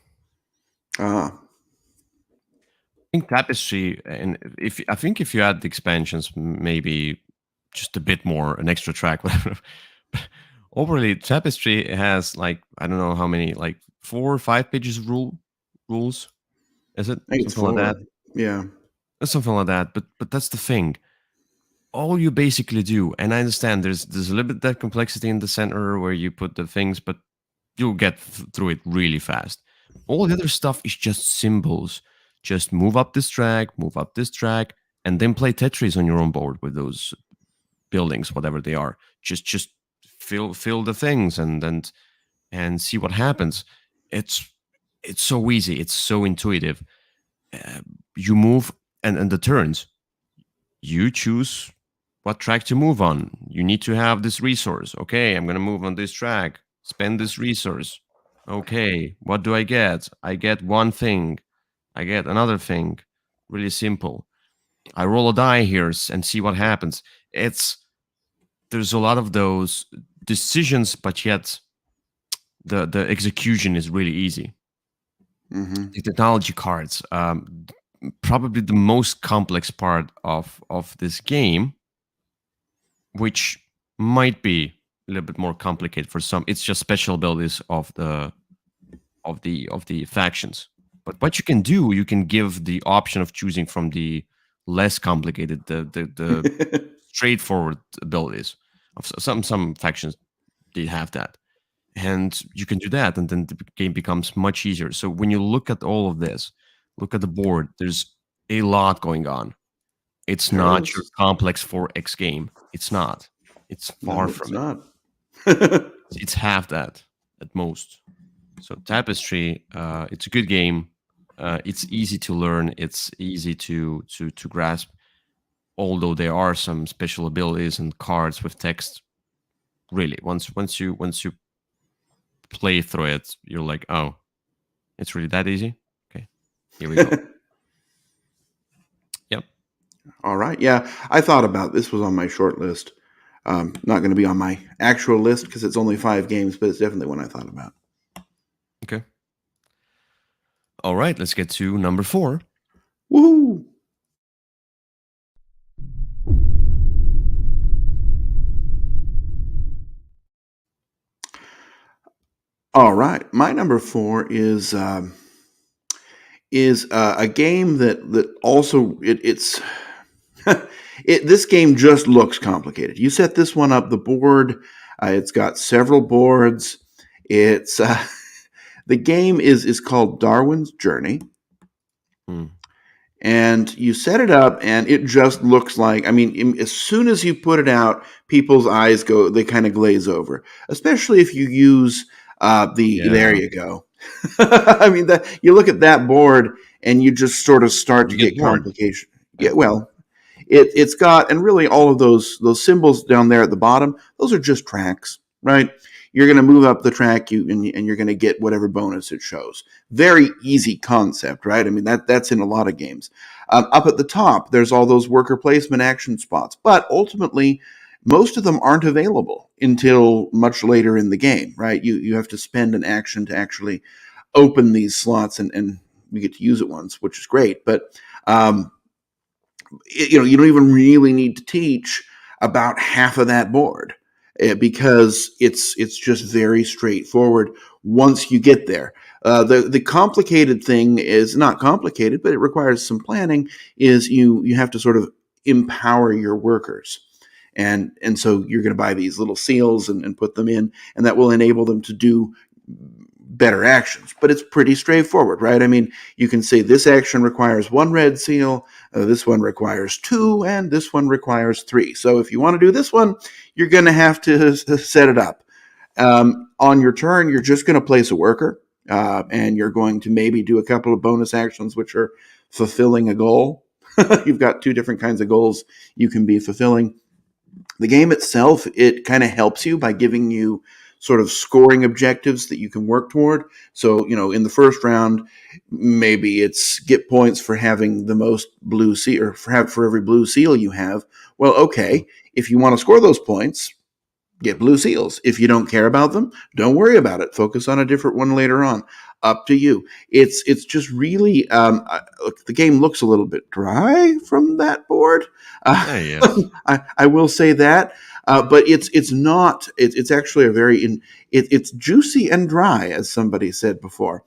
Ah, I think Tapestry, and if you add the expansions, maybe just a bit more, an extra track, whatever. Overly, Tapestry has, like, I don't know how many, like 4 or 5 pages rules. Is it I think it's something like 4. that? Yeah. Something like that. But that's the thing. All you basically do, and I understand there's a little bit that complexity in the center where you put the things, but you'll get through it really fast. All the other stuff is just symbols. Just move up this track, and then play Tetris on your own board with those buildings, whatever they are. Just fill the things and see what happens. It's it's so easy. It's so intuitive. Uh, you move and the turns. You choose what track to move on. You need to have this resource. Okay, I'm going to move on this track. Spend this resource. Okay, what do I get? I get one thing. I get another thing. Really simple. I roll a die here and see what happens. It's There's a lot of those decisions, but yet the execution is really easy. Mm-hmm. The technology cards, probably the most complex part of this game, which might be a little bit more complicated for some. It's just special abilities of the factions. But what you can do, you can give the option of choosing from the less complicated, the straightforward abilities. Of some factions, they have that, and you can do that, and then the game becomes much easier. So when you look at all of this, look at the board. There's a lot going on. It's There not your is. complex 4X game. It's not. It's far No, it's from it. not. It's half that at most. So Tapestry, it's a good game. It's easy to learn. It's easy to grasp. Although there are some special abilities and cards with text. Really, once you play through it, you're like, oh, it's really that easy. Okay, here we go. Yep. All right. Yeah, I thought about this was on my short list. Not going to be on my actual list because it's only 5 games, but it's definitely one I thought about. Okay. All right. Let's get to number 4. Woohoo! All right, my number 4 is a game that also it's this game just looks complicated. You set this one up, the board. It's got several boards. It's the game is called Darwin's Journey. Hmm. And you set it up, and it just looks like, I mean, as soon as you put it out, people's eyes they kind of glaze over, especially if you use there Yeah. you go. I mean, that you look at that board and you just sort of start to You get get bored. complication. Yeah. Yeah, well, it's got, and really all of those symbols down there at the bottom, those are just tracks, right? You're going to move up the track, and you're going to get whatever bonus it shows. Very easy concept, right? I mean, that's in a lot of games. Up at the top, there's all those worker placement action spots, but ultimately, most of them aren't available until much later in the game, right? You have to spend an action to actually open these slots, and you get to use it once, which is great. But you don't even really need to teach about half of that board because it's just very straightforward once you get there. The complicated thing is not complicated, but it requires some planning. Is you have to sort of empower your workers. And so you're going to buy these little seals and put them in, and that will enable them to do better actions. But it's pretty straightforward, right? I mean, you can say this action requires 1 red seal, this one requires 2, and this one requires 3. So if you want to do this one, you're going to have to set it up. On your turn, you're just going to place a worker, and you're going to maybe do a couple of bonus actions, which are fulfilling a goal. You've got 2 different kinds of goals you can be fulfilling. The game itself, it kind of helps you by giving you sort of scoring objectives that you can work toward. So, in the first round, maybe it's get points for having the most blue seal, or for every blue seal you have. Well, okay, if you want to score those points, get blue seals. If you don't care about them, don't worry about it. Focus on a different one later on. Up to you. It's just really the game looks a little bit dry from that board. Yes. I will say that, but it's not. It's actually a very it's juicy and dry, as somebody said before.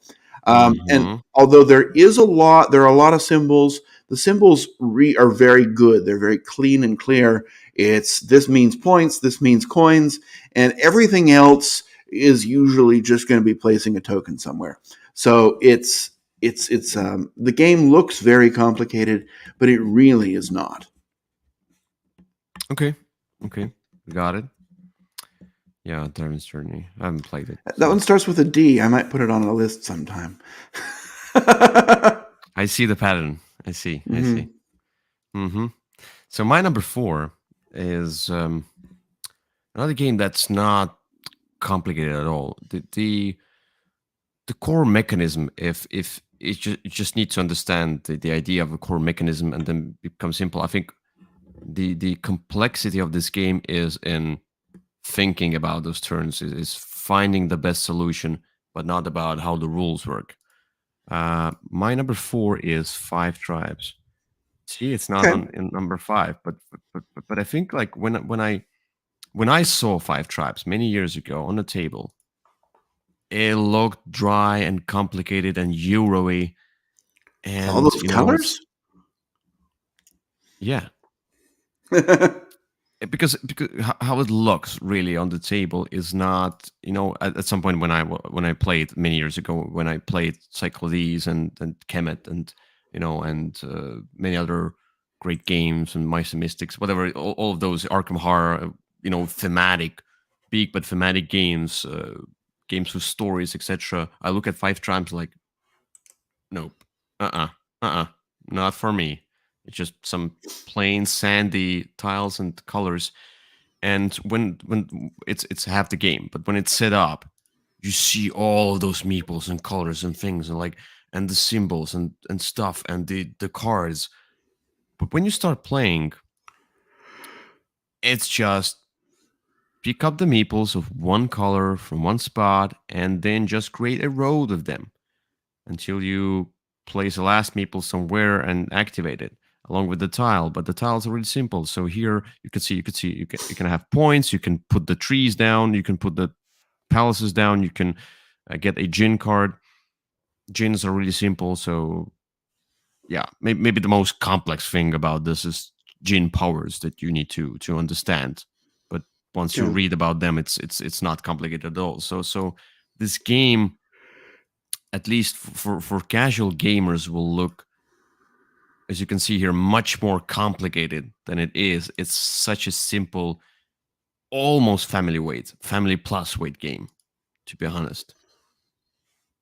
And Mm-hmm. although there are a lot of symbols. The symbols are very good. They're very clean and clear. It's this means points, this means coins, and everything else is usually just going to be placing a token somewhere. So it's the game looks very complicated, but it really is not. Okay. Okay. Got it. Yeah, Darren's Journey. I haven't played it, That so one starts with a D. I might put it on a list sometime. I see the pattern. I see. I see. Hmm. Mm-hmm. So my number 4 is another game that's not complicated at all. The core mechanism, if it just need to understand the idea of a core mechanism and then become simple. I think the complexity of this game is in thinking about those turns, is finding the best solution, but not about how the rules work. My number 4 is Five Tribes. See, it's not Okay. on in number 5, but I think like when I saw Five Tribes many years ago on the table, it looked dry and complicated and Euro-y, All and those it's colors? yeah. Because how it looks really on the table is not, at some point when I played many years ago, when I played Cyclades and Kemet and many other great games and Mice and Mystics, whatever, all of those Arkham Horror, thematic, big but thematic games, games with stories, etc. I look at Five Tribes like, nope, not for me. It's just some plain sandy tiles and colors, and when it's half the game, but when it's set up, you see all of those meeples and colors and things and and the symbols and stuff and the cards. But when you start playing, it's just pick up the meeples of one color from one spot and then just create a row of them until you place the last meeple somewhere and activate it along with the tile. But the tiles are really simple. So here you can have points. You can put the trees down. You can put the palaces down. You can get a gin card. Gins are really simple. So yeah, maybe the most complex thing about this is gin powers that you need to understand. But once you Okay. read about them, it's not complicated at all. So this game, at least for casual gamers, will look, as you can see here, much more complicated than it is. It's such a simple, almost family plus weight game, to be honest,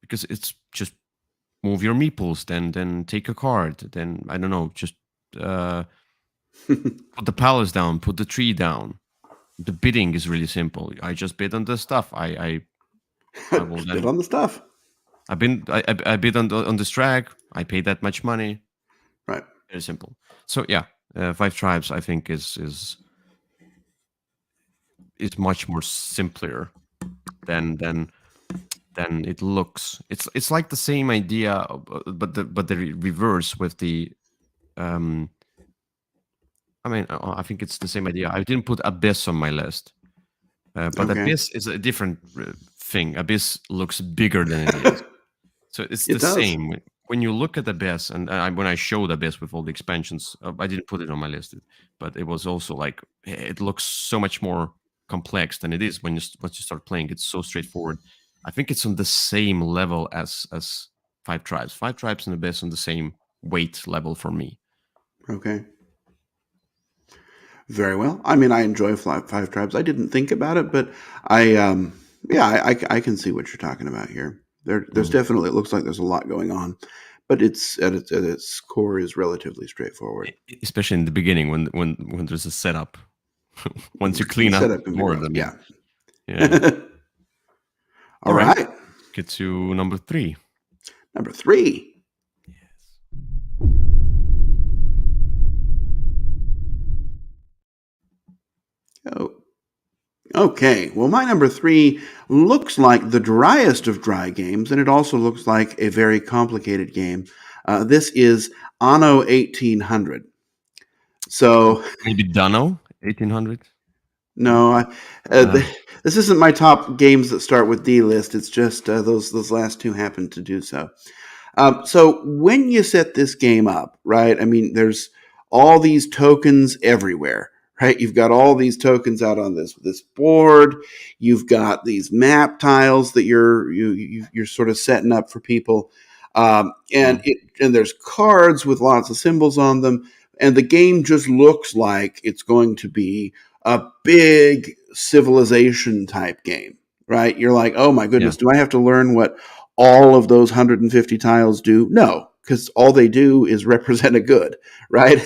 because it's just move your meeples, then take a card, then I don't know, just put the palace down, put the tree down. The bidding is really simple. I just bid on the stuff. I will Just bid then on the stuff. I bid on this track. I pay that much money. Right. Very simple. So yeah, Five Tribes I think is much more simpler than it looks. It's like the same idea, but the reverse with the. Um, I mean, I think it's the same idea. I didn't put Abyss on my list, but Okay. Abyss is a different thing. Abyss looks bigger than it is. So it's the It does. same when you look at Abyss, and when I showed Abyss with all the expansions, I didn't put it on my list, but it was also like it looks so much more complex than it is when once you start playing. It's so straightforward. I think it's on the same level as Five Tribes. Five Tribes and Abyss on the same weight level for me. Okay. Very well. I mean, I enjoy Five Tribes. I didn't think about it, but yeah, I can see what you're talking about here. There's Mm. definitely, it looks like there's a lot going on, but it's at its core is relatively straightforward. Especially in the beginning when there's a setup. Once you The clean up setup can be more, rough. I mean, Yeah. yeah. All All right, right. get to number 3. Number 3. Oh, okay. Well, my number 3 looks like the driest of dry games, and it also looks like a very complicated game. This is Anno 1800. So Maybe Dano 1800. No, Uh, this isn't my top games that start with D list. It's just those last two happen to do so. So when you set this game up, right? I mean, there's all these tokens everywhere, right? You've got all these tokens out on this board. You've got these map tiles that you're sort of setting up for people, mm, and there's cards with lots of symbols on them, and the game just looks like it's going to be a big civilization type game, right? You're like, oh my yeah, goodness, do I have to learn what all of those 150 tiles do? No, because all they do is represent a good, right?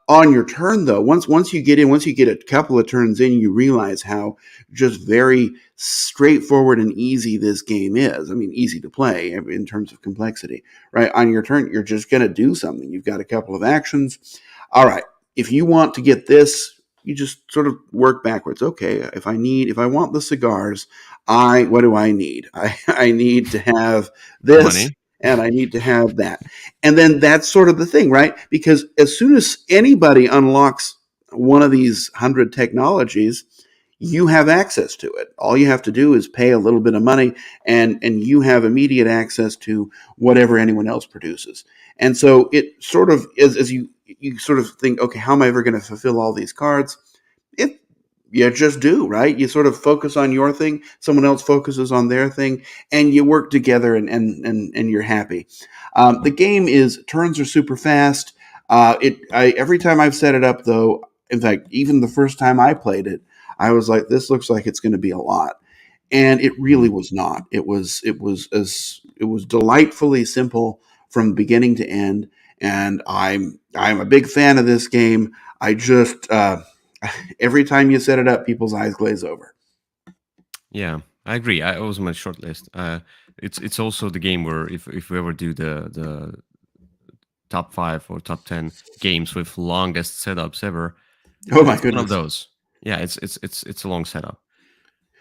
On your turn, though, once you get in, once you get a couple of turns in, you realize how just very straightforward and easy this game is. I mean, easy to play in terms of complexity, right? On your turn, you're just going to do something. You've got a couple of actions. All right, if you want to get this, you just sort of work backwards. Okay, if I want the cigars, what do I need? I need to have this money. and I need to have that. And then that's sort of the thing, right? Because as soon as anybody unlocks one of these 100 technologies, you have access to it. All you have to do is pay a little bit of money and you have immediate access to whatever anyone else produces. And so it sort of as you sort of think, okay, how am I ever going to fulfill all these cards? It You just do, right? You sort of focus on your thing, someone else focuses on their thing, and you work together and you're happy. The game is turns are super fast. Every time I've set it up though, in fact, even the first time I played it, I was like, this looks like it's going to be a lot. And it really Mm, was not. It was delightfully simple from beginning to end, and I'm a big fan of this game. I just every time you set it up, people's eyes glaze over. yeah, I agree. It was on my short list. It's also the game where if we ever do the top 5 or top 10 games with longest setups ever, Oh my it's one of goodness! those. Yeah, it's a long setup.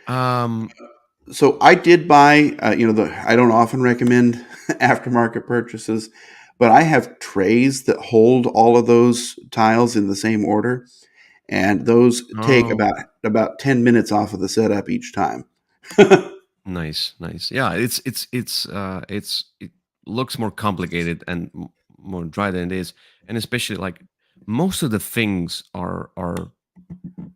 Um, So I did buy. I don't often recommend aftermarket purchases, but I have trays that hold all of those tiles in the same order, and those take oh, about 10 minutes off of the setup each time. nice, nice. Yeah, it looks more complicated and more dry than it is, and especially like most of the things are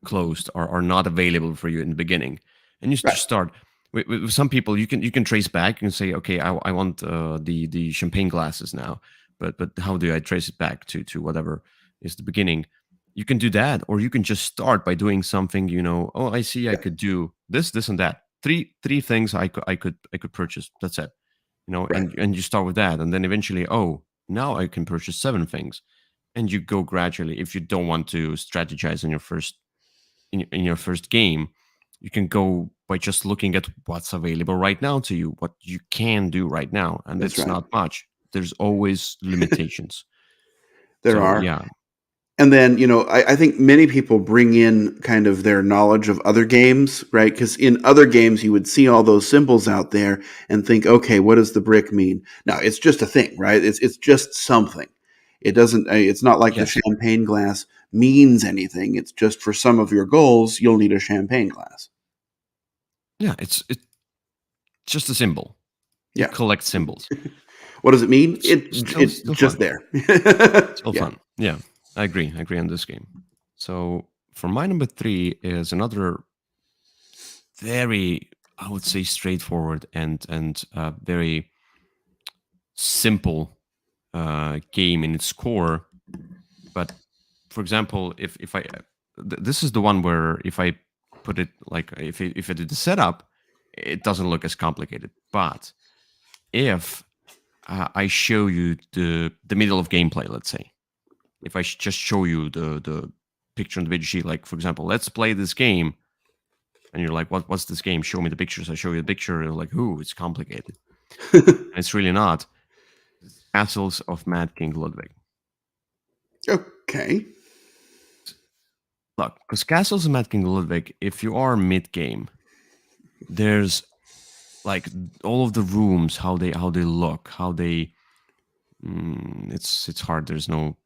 closed are not available for you in the beginning, and you Right. just start with some people. You can trace back and say, okay, I want the champagne glasses now, but how do I trace it back to whatever is the beginning? You can do that, or you can just start by doing something. Oh, I see, I Yeah. could do this and that. Three things I could purchase. That's it. Right. And you start with that, and then eventually, oh, now I can purchase 7 things, and you go gradually. If you don't want to strategize in your first game, you can go by just looking at what's available right now to you, what you can do right now, and That's it's right. not much. There's always limitations. There So are. yeah, And then, I think many people bring in kind of their knowledge of other games, right? Because in other games, you would see all those symbols out there and think, okay, what does the brick mean? No, it's just a thing, right? It's just something. It doesn't. It's not like the yes, champagne glass means anything. It's just for some of your goals, you'll need a champagne glass. yeah, it's just a symbol. You Yeah. collect symbols. What does it mean? It's still It's still just fun. there. Still Yeah. fun. Yeah, I agree. I agree on this game. So for my number 3 is another very, I would say, straightforward and very simple game in its core. But for example, if I this is the one where if I put it like if I did the setup, it doesn't look as complicated. But if I show you the middle of gameplay, let's say, if I just show you the picture on the video sheet, like for example, let's play this game, and you're like, what's this game? Show me the pictures. I show you the picture, and you're like, ooh, it's complicated. And it's really not. It's Castles of Mad King Ludwig. Okay. Look, because Castles of Mad King Ludwig, if you are mid game, there's like all of the rooms, how they look, how they. It's hard. There's no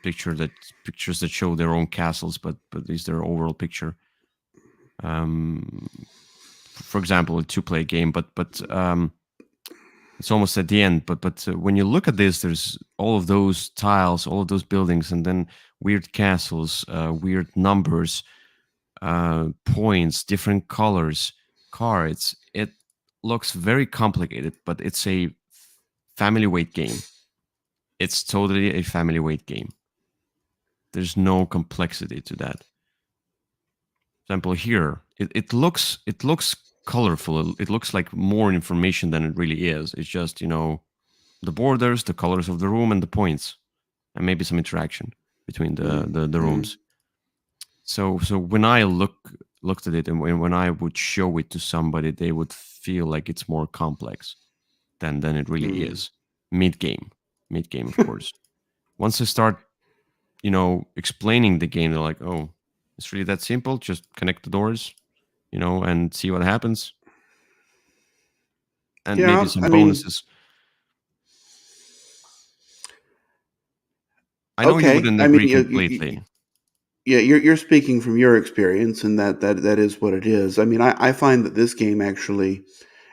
pictures that show their own castles, but is their overall picture. For example, a 2-player game, but it's almost at the end. But when you look at this, there's all of those tiles, all of those buildings, and then weird castles, weird numbers, points, different colors, cards. It looks very complicated, but it's a family weight game. It's totally a family weight game. There's no complexity to that. For example, here it looks colorful. It looks like more information than it really is. It's just the borders, the colors of the room, and the points, and maybe some interaction between the rooms. So when I looked at it, and when I would show it to somebody, they would feel like it's more complex than it really is. Mid game, of course. Once I start, explaining the game, they're like, "Oh, it's really that simple. Just connect the doors, and see what happens." And maybe some bonuses. I know you wouldn't agree completely. Yeah, you're speaking from your experience, and that is what it is. I mean, I find that this game actually,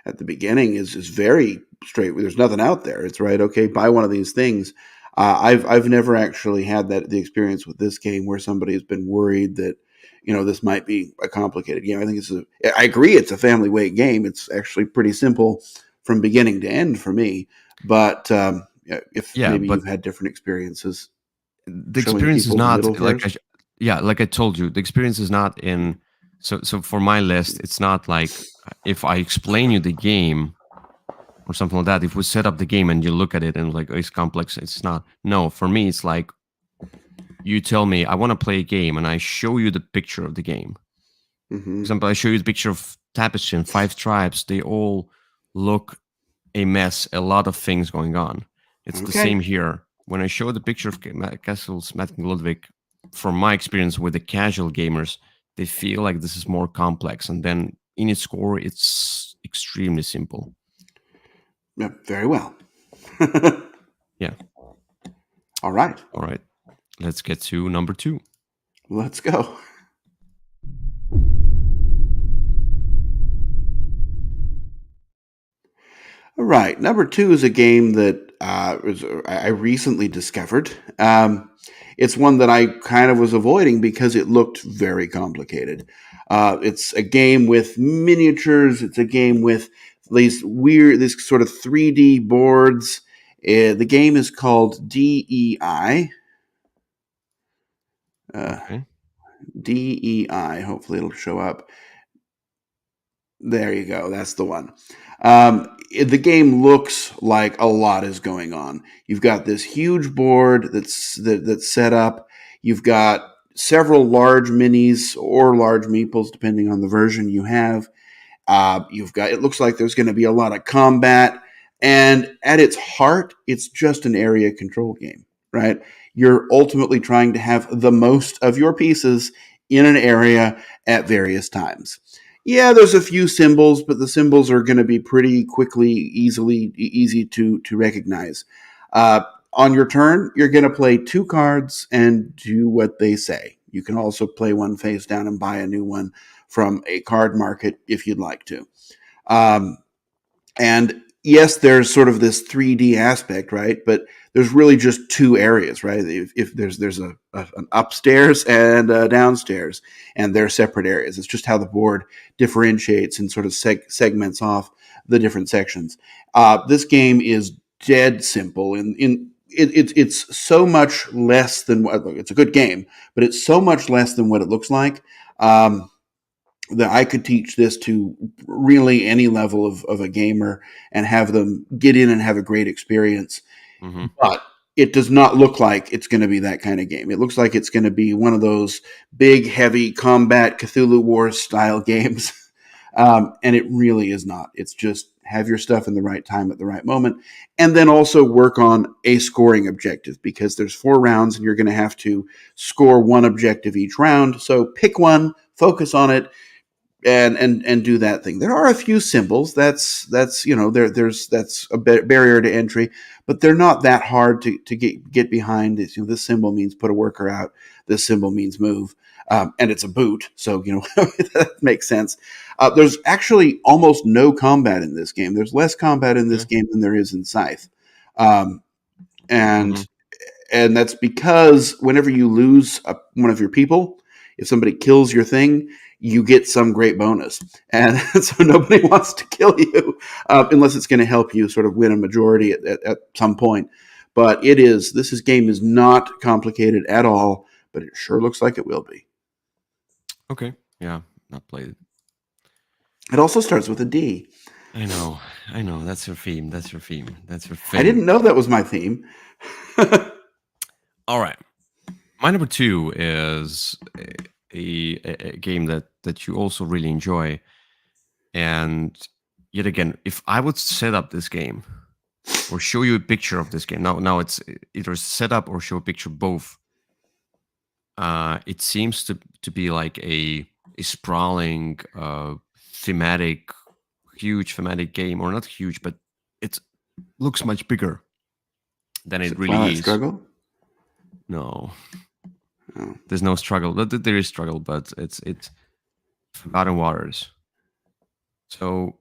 at the beginning, is very straight. There's nothing out there. It's right. Okay, buy one of these things. I've never actually had the experience with this game where somebody has been worried that this might be a complicated game. I think I agree, it's a family weight game. It's actually pretty simple from beginning to end for me. But maybe you've had different experiences. The experience is not like I told you. The experience is not in. So for my list, it's not like if I explain you the game or something like that. If we set up the game and you look at it and like, oh, it's complex, it's not. No, for me, it's like you tell me I want to play a game, and I show you the picture of the game. Mm-hmm. For example, I show you the picture of Tapestry and 5 tribes. They all look a mess. A lot of things going on. It's the same here. When I show the picture of Castles, Matt and Ludwig, from my experience with the casual gamers, they feel like this is more complex, and then in its core, it's extremely simple. Yeah, very well. Yeah. All right. Let's get to number 2. Let's go. All right. Number 2 is a game that I recently discovered. It's one that I kind of was avoiding because it looked very complicated. It's a game with miniatures. It's a game with this sort of 3D boards. The game is called DEI. DEI. Hopefully it'll show up. There you go. That's the one. The game looks like a lot is going on. You've got this huge board that's set up. You've got several large minis or large meeples, depending on the version you have. It looks like there's going to be a lot of combat. And at its heart, it's just an area control game, right? You're ultimately trying to have the most of your pieces in an area at various times. Yeah, there's a few symbols, but the symbols are going to be pretty easy to recognize. On your turn, you're going to play 2 cards and do what they say. You can also play one face down and buy a new one from a card market if you'd like to. And yes, there's sort of this 3D aspect, right? But there's really just 2 areas, right? If there's an upstairs and a downstairs, and they're separate areas. It's just how the board differentiates and sort of segments off the different sections. This game is dead simple. It's so much less than what it's a good game, but it's so much less than what it looks like. That I could teach this to really any level of a gamer and have them get in and have a great experience. Mm-hmm. But it does not look like it's going to be that kind of game. It looks like it's going to be one of those big, heavy combat Cthulhu Wars style games. And it really is not. It's just have your stuff in the right time at the right moment. And then also work on a scoring objective, because there's 4 rounds and you're going to have to score one objective each round. So pick one, focus on it, and do that thing. There are a few symbols. That's there's a barrier to entry, but they're not that hard to get behind. It's, this symbol means put a worker out. This symbol means move, and it's a boot, so that makes sense. There's actually almost no combat in this game. There's less combat in this Okay. game than there is in Scythe, um, Mm-hmm. and and that's because whenever you lose one of your people, if somebody kills your thing, you get some great bonus, and so nobody wants to kill you unless it's going to help you sort of win a majority at some point. But this game is not complicated at all, but it sure looks like it will be. Okay. Yeah. Not played it. It also starts with a D. I know. I know. That's your theme. That's your theme. That's your I thing. didn't know that was my theme. All right. My number two is a game that you also really enjoy. And yet again, if I would set up this game or show you a picture of this game, now it's either set up or show a picture both. It seems to be like a sprawling, thematic, huge thematic game, or not huge, but it looks much bigger than Is it it really Twilight is. Struggle? No, Oh. there's no struggle. There is struggle, but it's Forgotten Waters. So,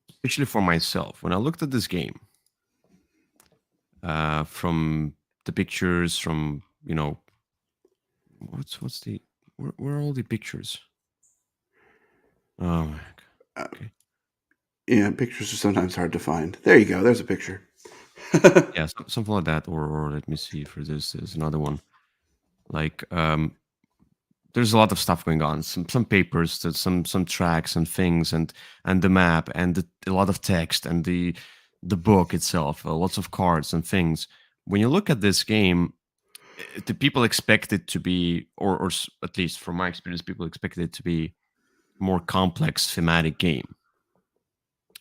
especially for myself, when I looked at this game, from the pictures, from what's the where are all the pictures? Oh my Uh, god. Okay. yeah, pictures are sometimes hard to find. There you go. There's a picture. Yeah, something like that. Or let me see. For this, there's another one. Like, there's a lot of stuff going on. Some papers, some tracks and things, and the map, and a lot of text, and the book itself. Lots of cards and things. When you look at this game, the people expect it to be, or at least from my experience, people expect it to be more complex thematic game.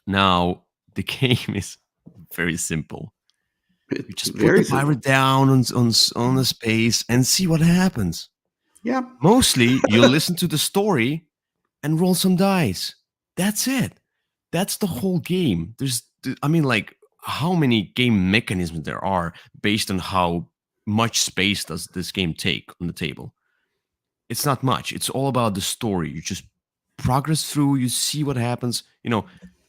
Now the game is very simple. You It's just put very the simple. pirate down on the space and see what happens. Yeah. Mostly, you listen to the story and roll some dice. That's it. That's the whole game. I mean, like, how many game mechanisms there are based on how much space does this game take on the table? It's not much. It's all about the story. You just progress through, you see what happens.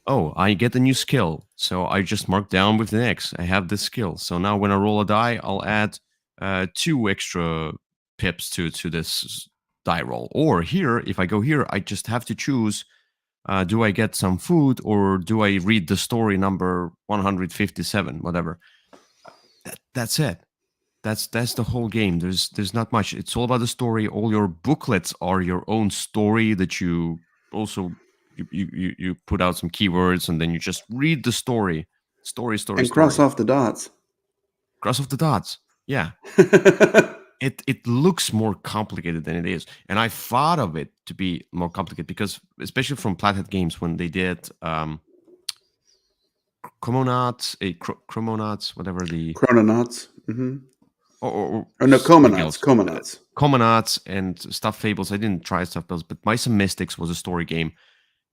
Oh, I get a new skill. So I just mark down with the X. I have this skill. So now when I roll a die, I'll add 2 extra pips to this die roll. Or here, if I go here, I just have to choose, do I get some food or do I read the story number 157, whatever. That's it. That's the whole game. There's not much. It's all about the story. All your booklets are your own story that you also you put out some keywords and then you just read the story. And cross Story. off the dots. Cross off the dots. Yeah. It looks more complicated than it is. And I thought of it to be more complicated because especially from Flathead Games when they did Chromonauts, whatever the Chrononauts. Mm-hmm. or Oh, no, something Comanauts. else. Comanauts. Commonnauts and Stuff Fables. I didn't try Stuff Fables, but Mice and Mystics was a story game.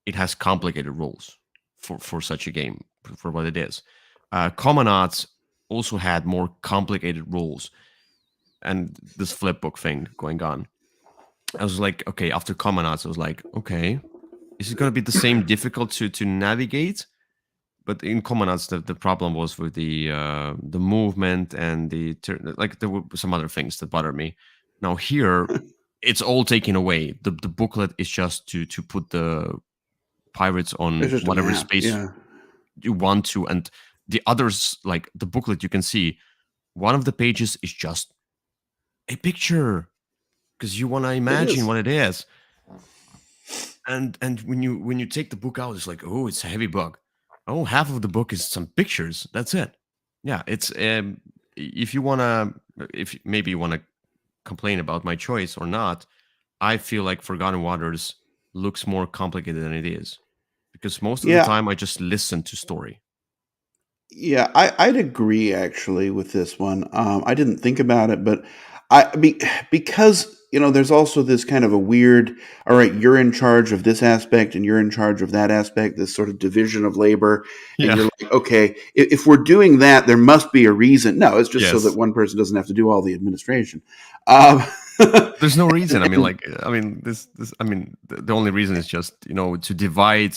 It has complicated rules for such a game, for what it is. Commonnauts also had more complicated rules and this flip book thing going on. I was like, okay, after Commonnauts, I was like, okay, is it going to be the same difficult to navigate? But in Commonnauts, the problem was with the movement and like there were some other things that bothered me. Now here, it's all taken away. The booklet is just to put the pirates It's on just a whatever map. space Yeah. you want to, and the others, like the booklet, you can see one of the pages is just a picture because you want to It imagine is. what it is. And when you take the book out, it's like, oh, it's a heavy book. Oh, half of the book is some pictures. That's it. Yeah, it's if you wanna, if maybe you wanna complain about my choice or not, I feel like Forgotten Waters looks more complicated than it is because most of the Yeah. time I just listen to story. Yeah. I'd agree actually with this one. I didn't think about it, but because there's also this kind of a weird, all right, you're in charge of this aspect and you're in charge of that aspect, this sort of division of labor. And Yeah. you're like, okay, if we're doing that, there must be a reason. No, it's just so that Yes. one person doesn't have to do all the administration. Um, There's no reason. I mean, and like, this. I mean, the only reason is just to divide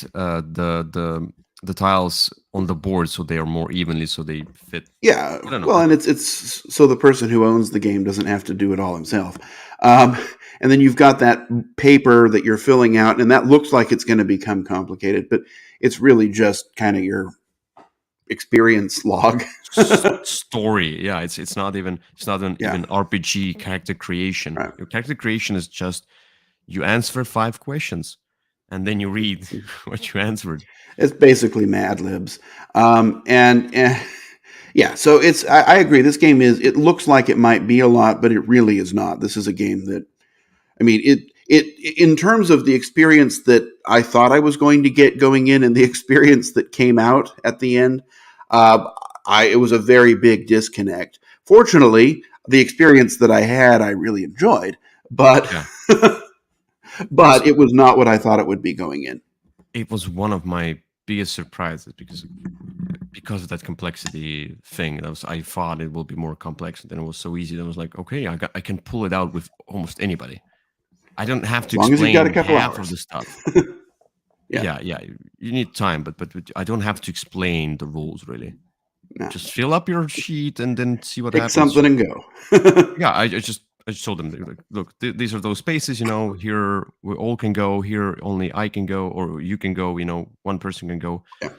the tiles on the board so they are more evenly, so they fit. yeah, I don't know. well, and it's so the person who owns the game doesn't have to do it all himself. Um, and then you've got that paper that you're filling out, and that looks like it's going to become complicated, but it's really just kind of your experience log. Story. Yeah, it's not Yeah, even RPG character creation. right. Your character creation is just you answer 5 questions and then you read what you answered. It's basically Mad Libs, and yeah. So I agree. This game is. It looks like it might be a lot, but it really is not. This is a game that, I mean, it in terms of the experience that I thought I was going to get going in, and the experience that came out at the end, uh, it was a very big disconnect. Fortunately, the experience that I had, I really enjoyed, but Yeah. It was but it was not what I thought it would be going in. it was one of my biggest surprises because of that complexity thing. I thought it will be more complex, and then it was so easy. That I was like, okay, I can pull it out with almost anybody. I don't have As to long as you've got a explain couple half of hours. the stuff. Yeah, Yeah. You need time, but I don't have to explain the rules really. no. Just fill up your sheet and then see what Pick happens. something and go. Yeah, I just told them, like, look, these are those spaces. Here we all can go. Here only I can go, or you can go. One person can go. Yeah,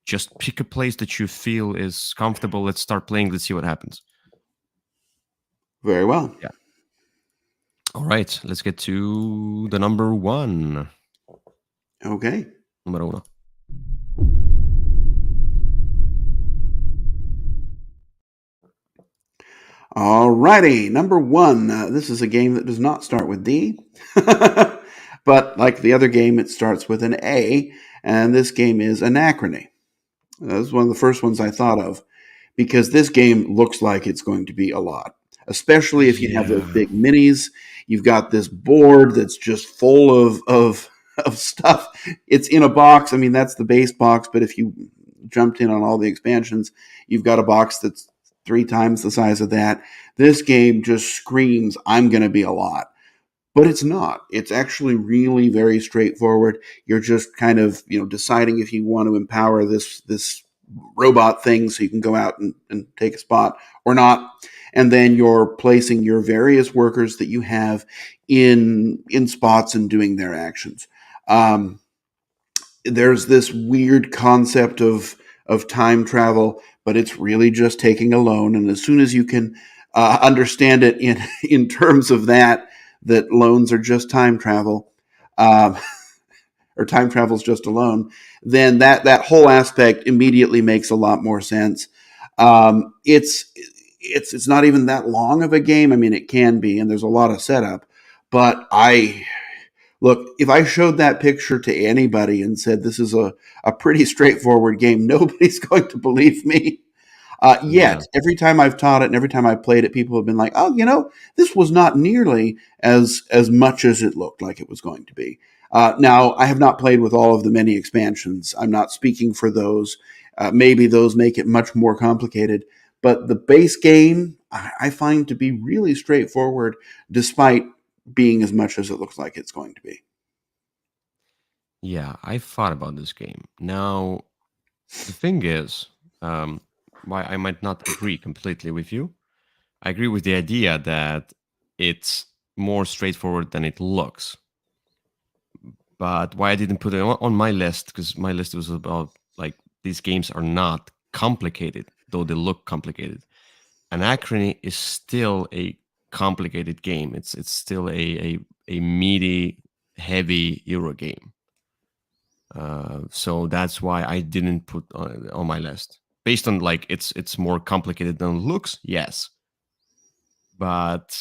Just pick a place that you feel is comfortable. Let's start playing. Let's see what happens. very well. Yeah. All right. Let's get to the number one. Okay. Numero uno. Alrighty, number one. This is a game that does not start with D, but like the other game, it starts with an A, and this game is Anachrony. This is one of the first ones I thought of because this game looks like it's going to be a lot, especially if you have those Yeah. big minis. You've got this board that's just full of stuff. It's in a box. I mean, that's the base box, but if you jumped in on all the expansions, you've got a box that's 3 times the size of that. This game just screams, I'm going to be a lot. But it's not. It's actually really very straightforward. You're just kind of, deciding if you want to empower this robot thing so you can go out and take a spot or not. And then you're placing your various workers that you have in spots and doing their actions. There's this weird concept of time travel, but it's really just taking a loan. And as soon as you can understand it in terms of that loans are just time travel, um, or time travel is just a loan, then that whole aspect immediately makes a lot more sense. It's not even that long of a game. I mean, it can be, and there's a lot of setup, but look, if I showed that picture to anybody and said this is a pretty straightforward game, nobody's going to believe me. Yeah. Yet, every time I've taught it and every time I've played it, people have been like, "Oh, this was not nearly as much as it looked like it was going to be." Now, I have not played with all of the many expansions. I'm not speaking for those. Maybe those make it much more complicated. But the base game, I find to be really straightforward, despite being as much as it looks like it's going to be. Yeah, I thought about this game. Now, the thing is, why I might not agree completely with you. I agree with the idea that it's more straightforward than it looks. But why I didn't put it on my list, because my list was about, like, these games are not complicated, though they look complicated. Anachrony is still a complicated game. It's still a meaty, heavy Euro game. So that's why I didn't put on my list. Based on, like, it's more complicated than it looks, yes. But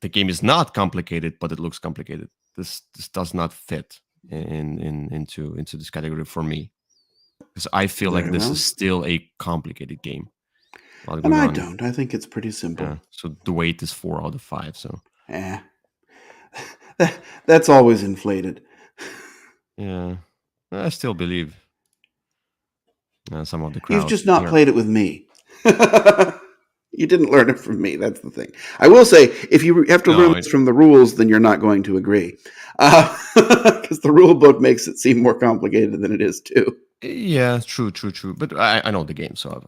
the game is not complicated, but it looks complicated. This does not fit into this category for me, because I feel like Very this well. is still a complicated game. While And going I on, don't. I think it's pretty yeah. simple. So the weight is 4 out of 5. So Eh. That's always inflated. Yeah, I still believe some of the You've crowd just not here. played it with me. You didn't learn it from me. That's the thing. I will say, if you have to learn No, this from the rules, then you're not going to agree, because the rule book makes it seem more complicated than it is too. yeah, true. But I know the game, so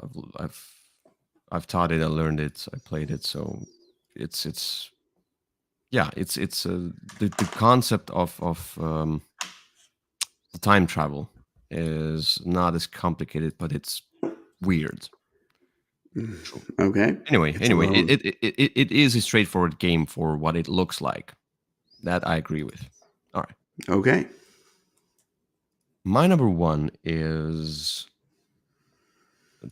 I've taught it, I learned it, I played it, so it's yeah, it's the concept of the time travel is not as complicated, but it's weird. True. Okay, Anyway, it's a anyway, little it is a straightforward game for what it looks like. That I agree with. All right, okay. my number one is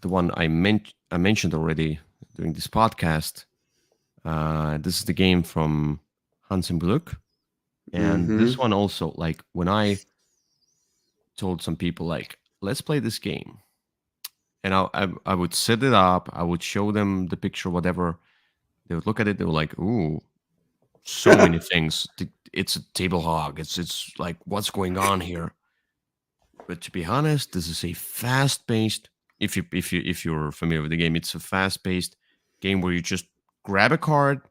the one I mentioned already during this podcast. This is the game from Hans im Glück, and Mm-hmm. this one also, like when I told some people like, let's play this game, and I would set it up, I would show them the picture, whatever. They would look at it, they were like, ooh, so many things. It's a table hog. It's like, what's going on here? But to be honest, this is a fast-paced. If you're familiar with the game, it's a fast-paced game where you just grab a card,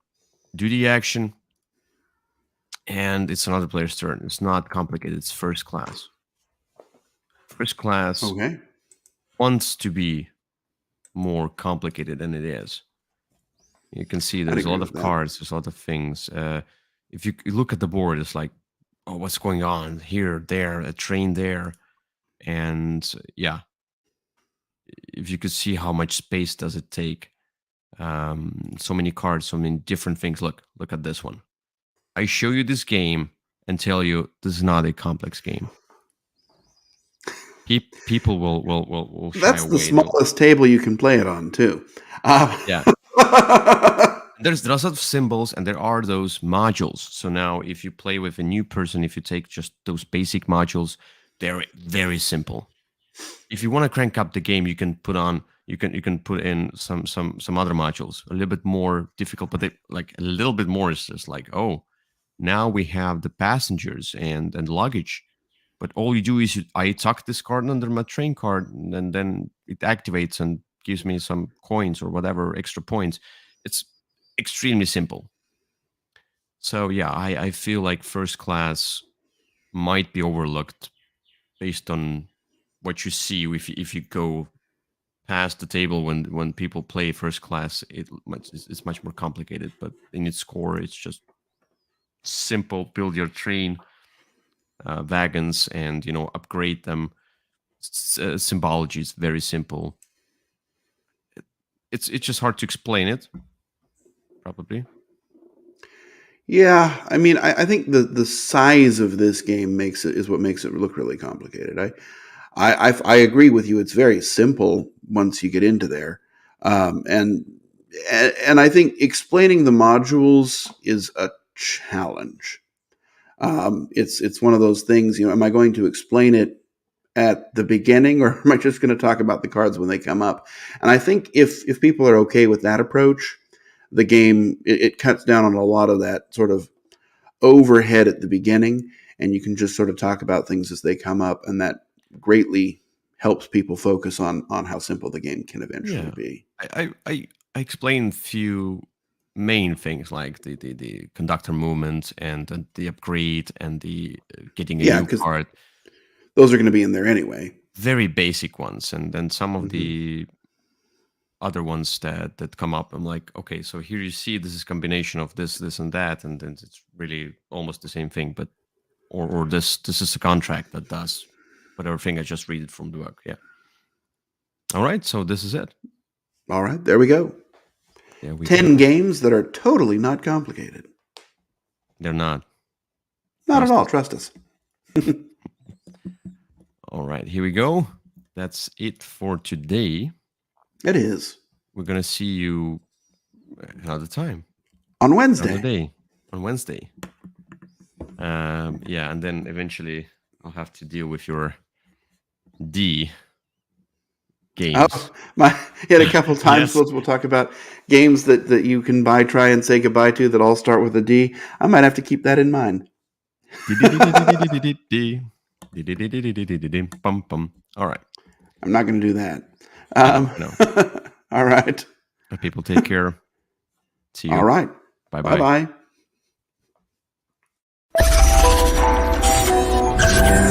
do the action, and it's another player's turn. It's not complicated. It's first class. First class Okay, wants to be more complicated than it is. You can see I'd there's a agree lot with of that. cards. There's a lot of things. If you look at the board, it's like, oh, what's going on here, there, a train there, and yeah, if you could see how much space does it take, so many cards, so many different things. Look at this one. I show you this game and tell you this is not a complex game. People will shy That's the away. They'll, smallest table you can play it on too. Uh, yeah, there's lots of symbols and there are those modules. So now if you play with a new person, if you take just those basic modules, they're very simple. If you want to crank up the game, you can put on you can put in some other modules, a little bit more difficult, but they like a little bit more is just like, oh, now we have the passengers and luggage. But all you do is I tuck this card under my train card, and then it activates and gives me some coins or whatever extra points. It's extremely simple. So yeah, I feel like first class might be overlooked based on what you see if you go past the table when people play first class. It's much more complicated, but in its core, it's just simple. Build your train wagons and upgrade them. Symbology is very simple. It's just hard to explain it, probably. yeah, I mean, I think the size of this game makes it is what makes it look really complicated. I agree with you. It's very simple once you get into there, um, and and I think explaining the modules is a challenge. It's one of those things. Am I going to explain it at the beginning, or am I just going to talk about the cards when they come up? And I think if people are okay with that approach, the game it cuts down on a lot of that sort of overhead at the beginning, and you can just sort of talk about things as they come up, and that greatly helps people focus on how simple the game can eventually Yeah, be. I explained few main things like the conductor movement and the upgrade and the getting a Yeah, new because card. those are going to be in there anyway. Very basic ones, and then some of Hmm. the other ones that come up, I'm like, okay, so here you see this is combination of this and that, and then it's really almost the same thing, but or this is a contract that does whatever thing. I just read it from the book. Yeah. All right, so this is it. All right, there we go. There we 10 go. games that are totally not complicated. They're not. Not at Trust all. us. Trust us. All right, here we go. That's it for today. It is. We're gonna see you another time, On another Wednesday. day, on Wednesday. Yeah, and then eventually I'll have to deal with your D games. Oh, my! Yet a couple times Yes. we'll talk about games that you can try and say goodbye to that all start with a D. I might have to keep that in mind. Bum, bum. All right. I'm not going to do that. I know. All right. But people, take care. See you. All right. Bye-bye. Bye-bye.